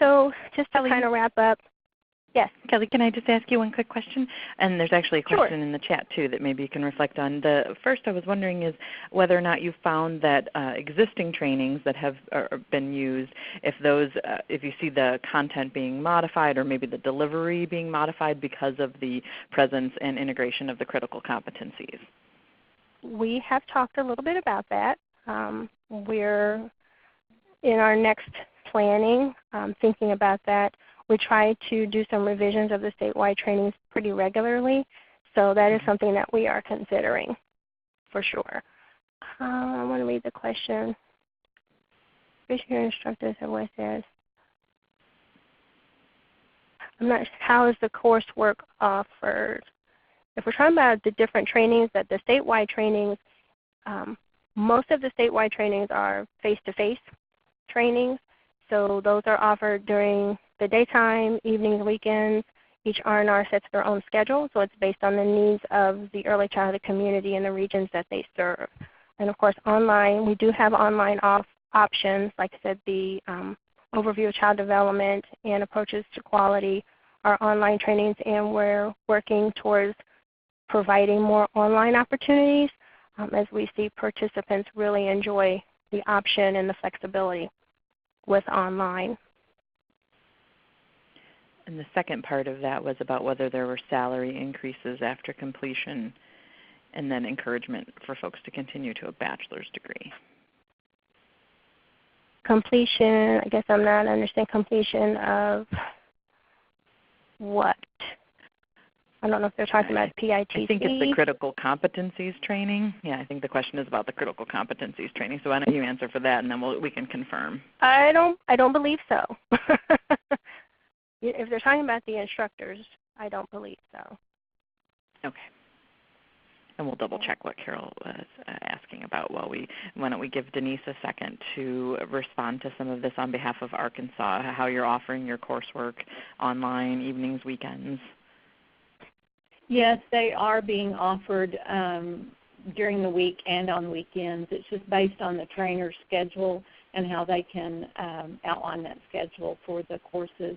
E: So just to kind of wrap up, yes.
A: Kelly, can I just ask you one quick question? And there's actually a question in the chat too that maybe you can reflect on. The first I was wondering is whether or not you found that existing trainings that have been used, if those, if you see the content being modified or maybe the delivery being modified because of the presence and integration of the critical competencies.
E: We have talked a little bit about that. We're in our next planning thinking about that. We try to do some revisions of the statewide trainings pretty regularly, so that is something that we are considering for sure. I want to read the question. Your instructors have what says. I'm not sure, how is the coursework offered? If we're talking about the different trainings, that the statewide trainings, most of the statewide trainings are face-to-face trainings. So those are offered during the daytime, evenings, weekends. Each R&R sets their own schedule, so it's based on the needs of the early childhood community and the regions that they serve. And of course online, we do have online options, like I said, the overview of child development and approaches to quality are online trainings, and we're working towards providing more online opportunities as we see participants really enjoy the option and the flexibility with online.
A: And the second part of that was about whether there were salary increases after completion and then encouragement for folks to continue to a bachelor's degree.
E: Completion, I guess I'm not understanding completion of what? I don't know if they're talking about PITC.
A: I think it's the critical competencies training. Yeah, I think the question is about the critical competencies training. So why don't you answer for that, and then we can confirm.
E: I don't believe so. If they're talking about the instructors, I don't believe so.
A: Okay. And we'll double check what Carol was asking about. Why don't we give Denise a second to respond to some of this on behalf of Arkansas, how you're offering your coursework online, evenings, weekends.
D: Yes, they are being offered during the week and on weekends. It's just based on the trainer's schedule and how they can outline that schedule for the courses.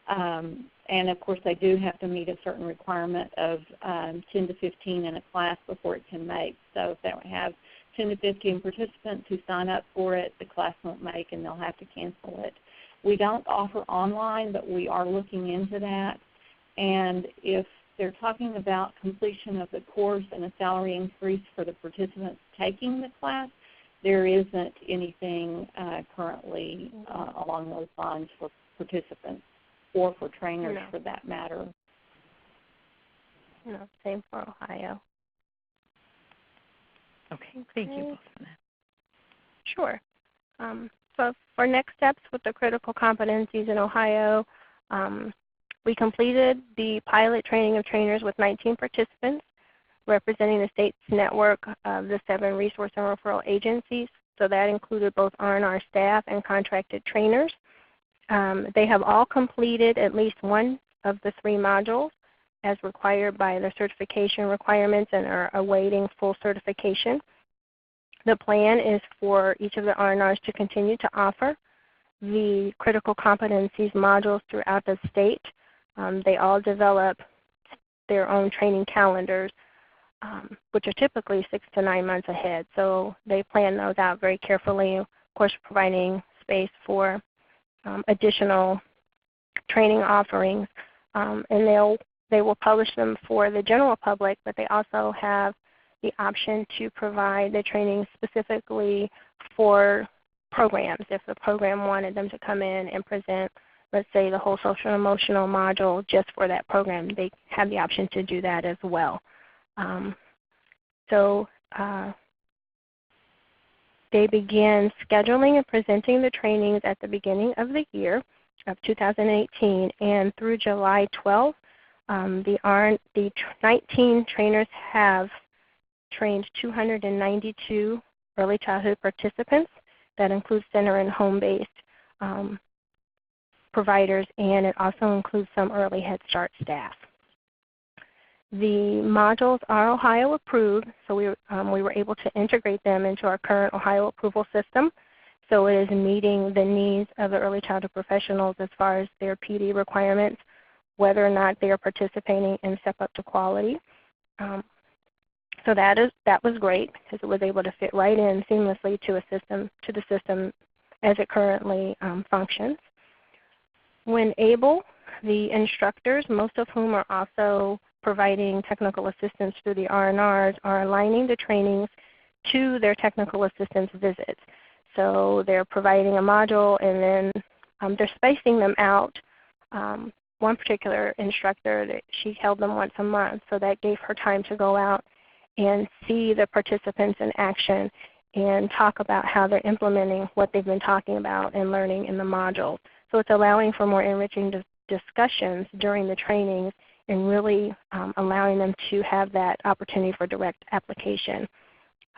D: And of course they do have to meet a certain requirement of 10 to 15 in a class before it can make. So if they don't have 10 to 15 participants who sign up for it, the class won't make and they'll have to cancel it. We don't offer online, but we are looking into that. And if they're talking about completion of the course and a salary increase for the participants taking the class, there isn't anything currently along those lines for participants or for trainers for that matter.
E: No, same for Ohio.
A: Okay, thank you both for that.
E: Sure. So for next steps with the critical competencies in Ohio, we completed the pilot training of trainers with 19 participants representing the state's network of the 7 resource and referral agencies. So that included both R&R staff and contracted trainers. They have all completed at least one of the 3 modules as required by the certification requirements and are awaiting full certification. The plan is for each of the R&Rs to continue to offer the critical competencies modules throughout the state. They all develop their own training calendars which are typically 6 to 9 months ahead. So they plan those out very carefully, of course providing space for additional training offerings. And they will publish them for the general public, but they also have the option to provide the training specifically for programs. If the program wanted them to come in and present, let's say, the whole social and emotional module just for that program, they have the option to do that as well. They began scheduling and presenting the trainings at the beginning of the year of 2018, and through July 12th, the 19 trainers have trained 292 early childhood participants. That includes center and home-based providers, and it also includes some early Head Start staff. The modules are Ohio approved, so we were able to integrate them into our current Ohio approval system. So it is meeting the needs of the early childhood professionals as far as their PD requirements, whether or not they are participating in Step Up to Quality. So that was great because it was able to fit right in seamlessly to the system as it currently functions. When able, the instructors, most of whom are also providing technical assistance through the R&Rs, are aligning the trainings to their technical assistance visits. So they're providing a module and then they're spacing them out. One particular instructor, she held them once a month, so that gave her time to go out and see the participants in action and talk about how they're implementing what they've been talking about and learning in the module. So it's allowing for more enriching discussions during the trainings and really allowing them to have that opportunity for direct application.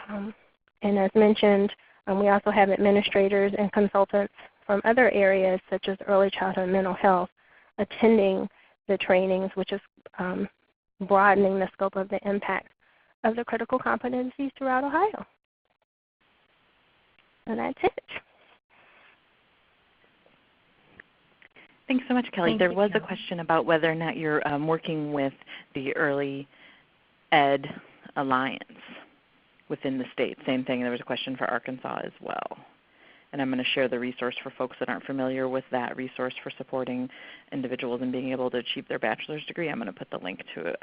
E: And as mentioned, we also have administrators and consultants from other areas such as early childhood mental health attending the trainings, which is broadening the scope of the impact of the critical competencies throughout Ohio. And that's it.
A: Thanks so much, Kelly. There was a question about whether or not you're working with the Early Ed Alliance within the state. Same thing, there was a question for Arkansas as well. And I'm going to share the resource for folks that aren't familiar with that resource for supporting individuals and being able to achieve their bachelor's degree. I'm going to put the link to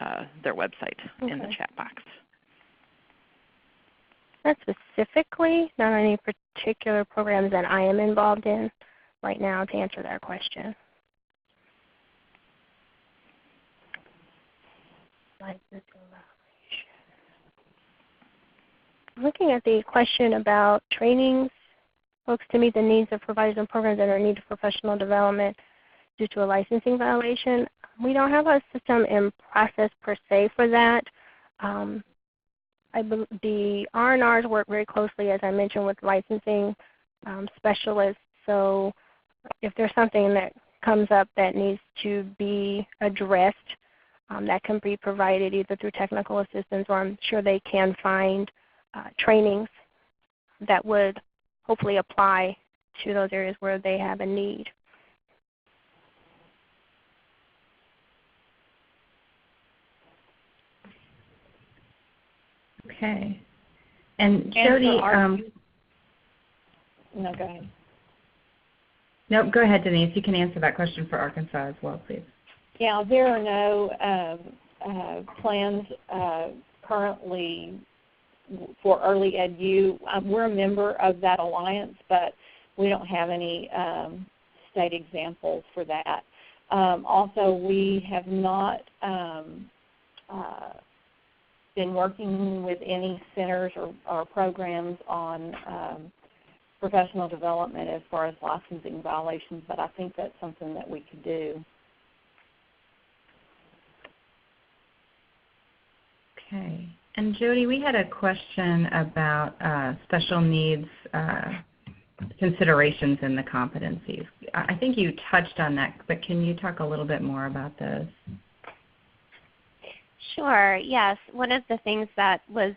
A: their website in the chat box.
E: Not specifically, not any particular programs that I am involved in right now to answer that question. Looking at the question about trainings, folks to meet the needs of providers and programs that are in need of professional development due to a licensing violation, we don't have a system in process per se for that. The R&Rs work very closely, as I mentioned, with licensing specialists. So if there's something that comes up that needs to be addressed, that can be provided either through technical assistance, or I'm sure they can find trainings that would hopefully apply to those areas where they have a need.
B: Okay. And Jody,
D: no, go ahead.
B: No, go ahead, Denise. You can answer that question for Arkansas as well, please.
D: Yeah, there are no plans currently for Early Ed U. We're a member of that alliance, but we don't have any state examples for that. Also, we have not been working with any centers or programs on professional development as far as licensing violations, but I think that's something that we could do.
B: Okay. And Jody, we had a question about special needs considerations in the competencies. I think you touched on that, but can you talk a little bit more about those?
C: Sure, yes. One of the things that was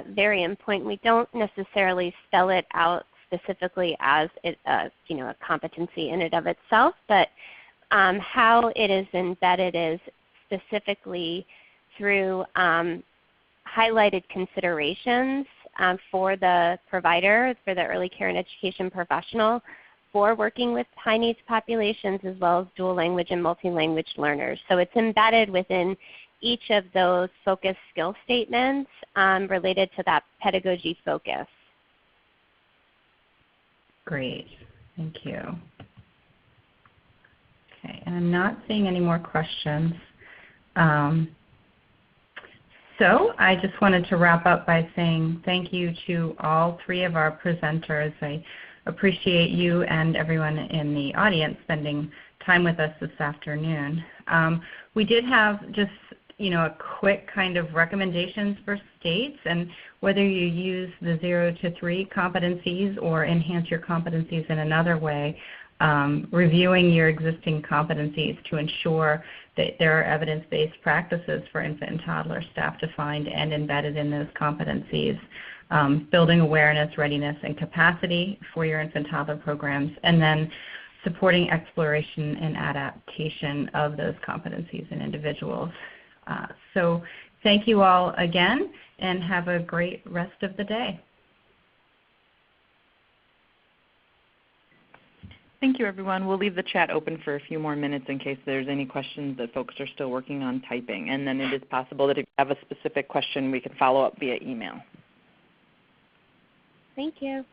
C: very important, we don't necessarily spell it out specifically as a competency in and of itself, but how it is embedded is specifically through highlighted considerations for the provider, for the early care and education professional, for working with high needs populations as well as dual language and multi-language learners. So it's embedded within each of those focus skill statements related to that pedagogy focus.
B: Great, thank you. Okay, and I'm not seeing any more questions. So I just wanted to wrap up by saying thank you to all three of our presenters. I appreciate you and everyone in the audience spending time with us this afternoon. We did have just a quick kind of recommendations for states, and whether you use the 0 to 3 competencies or enhance your competencies in another way, reviewing your existing competencies to ensure that there are evidence-based practices for infant and toddler staff defined and embedded in those competencies, building awareness, readiness, and capacity for your infant toddler programs, and then supporting exploration and adaptation of those competencies in individuals. So thank you all again, and have a great rest of the day.
A: Thank you, everyone. We'll leave the chat open for a few more minutes in case there's any questions that folks are still working on typing. And then it is possible that if you have a specific question, we can follow up via email.
C: Thank you.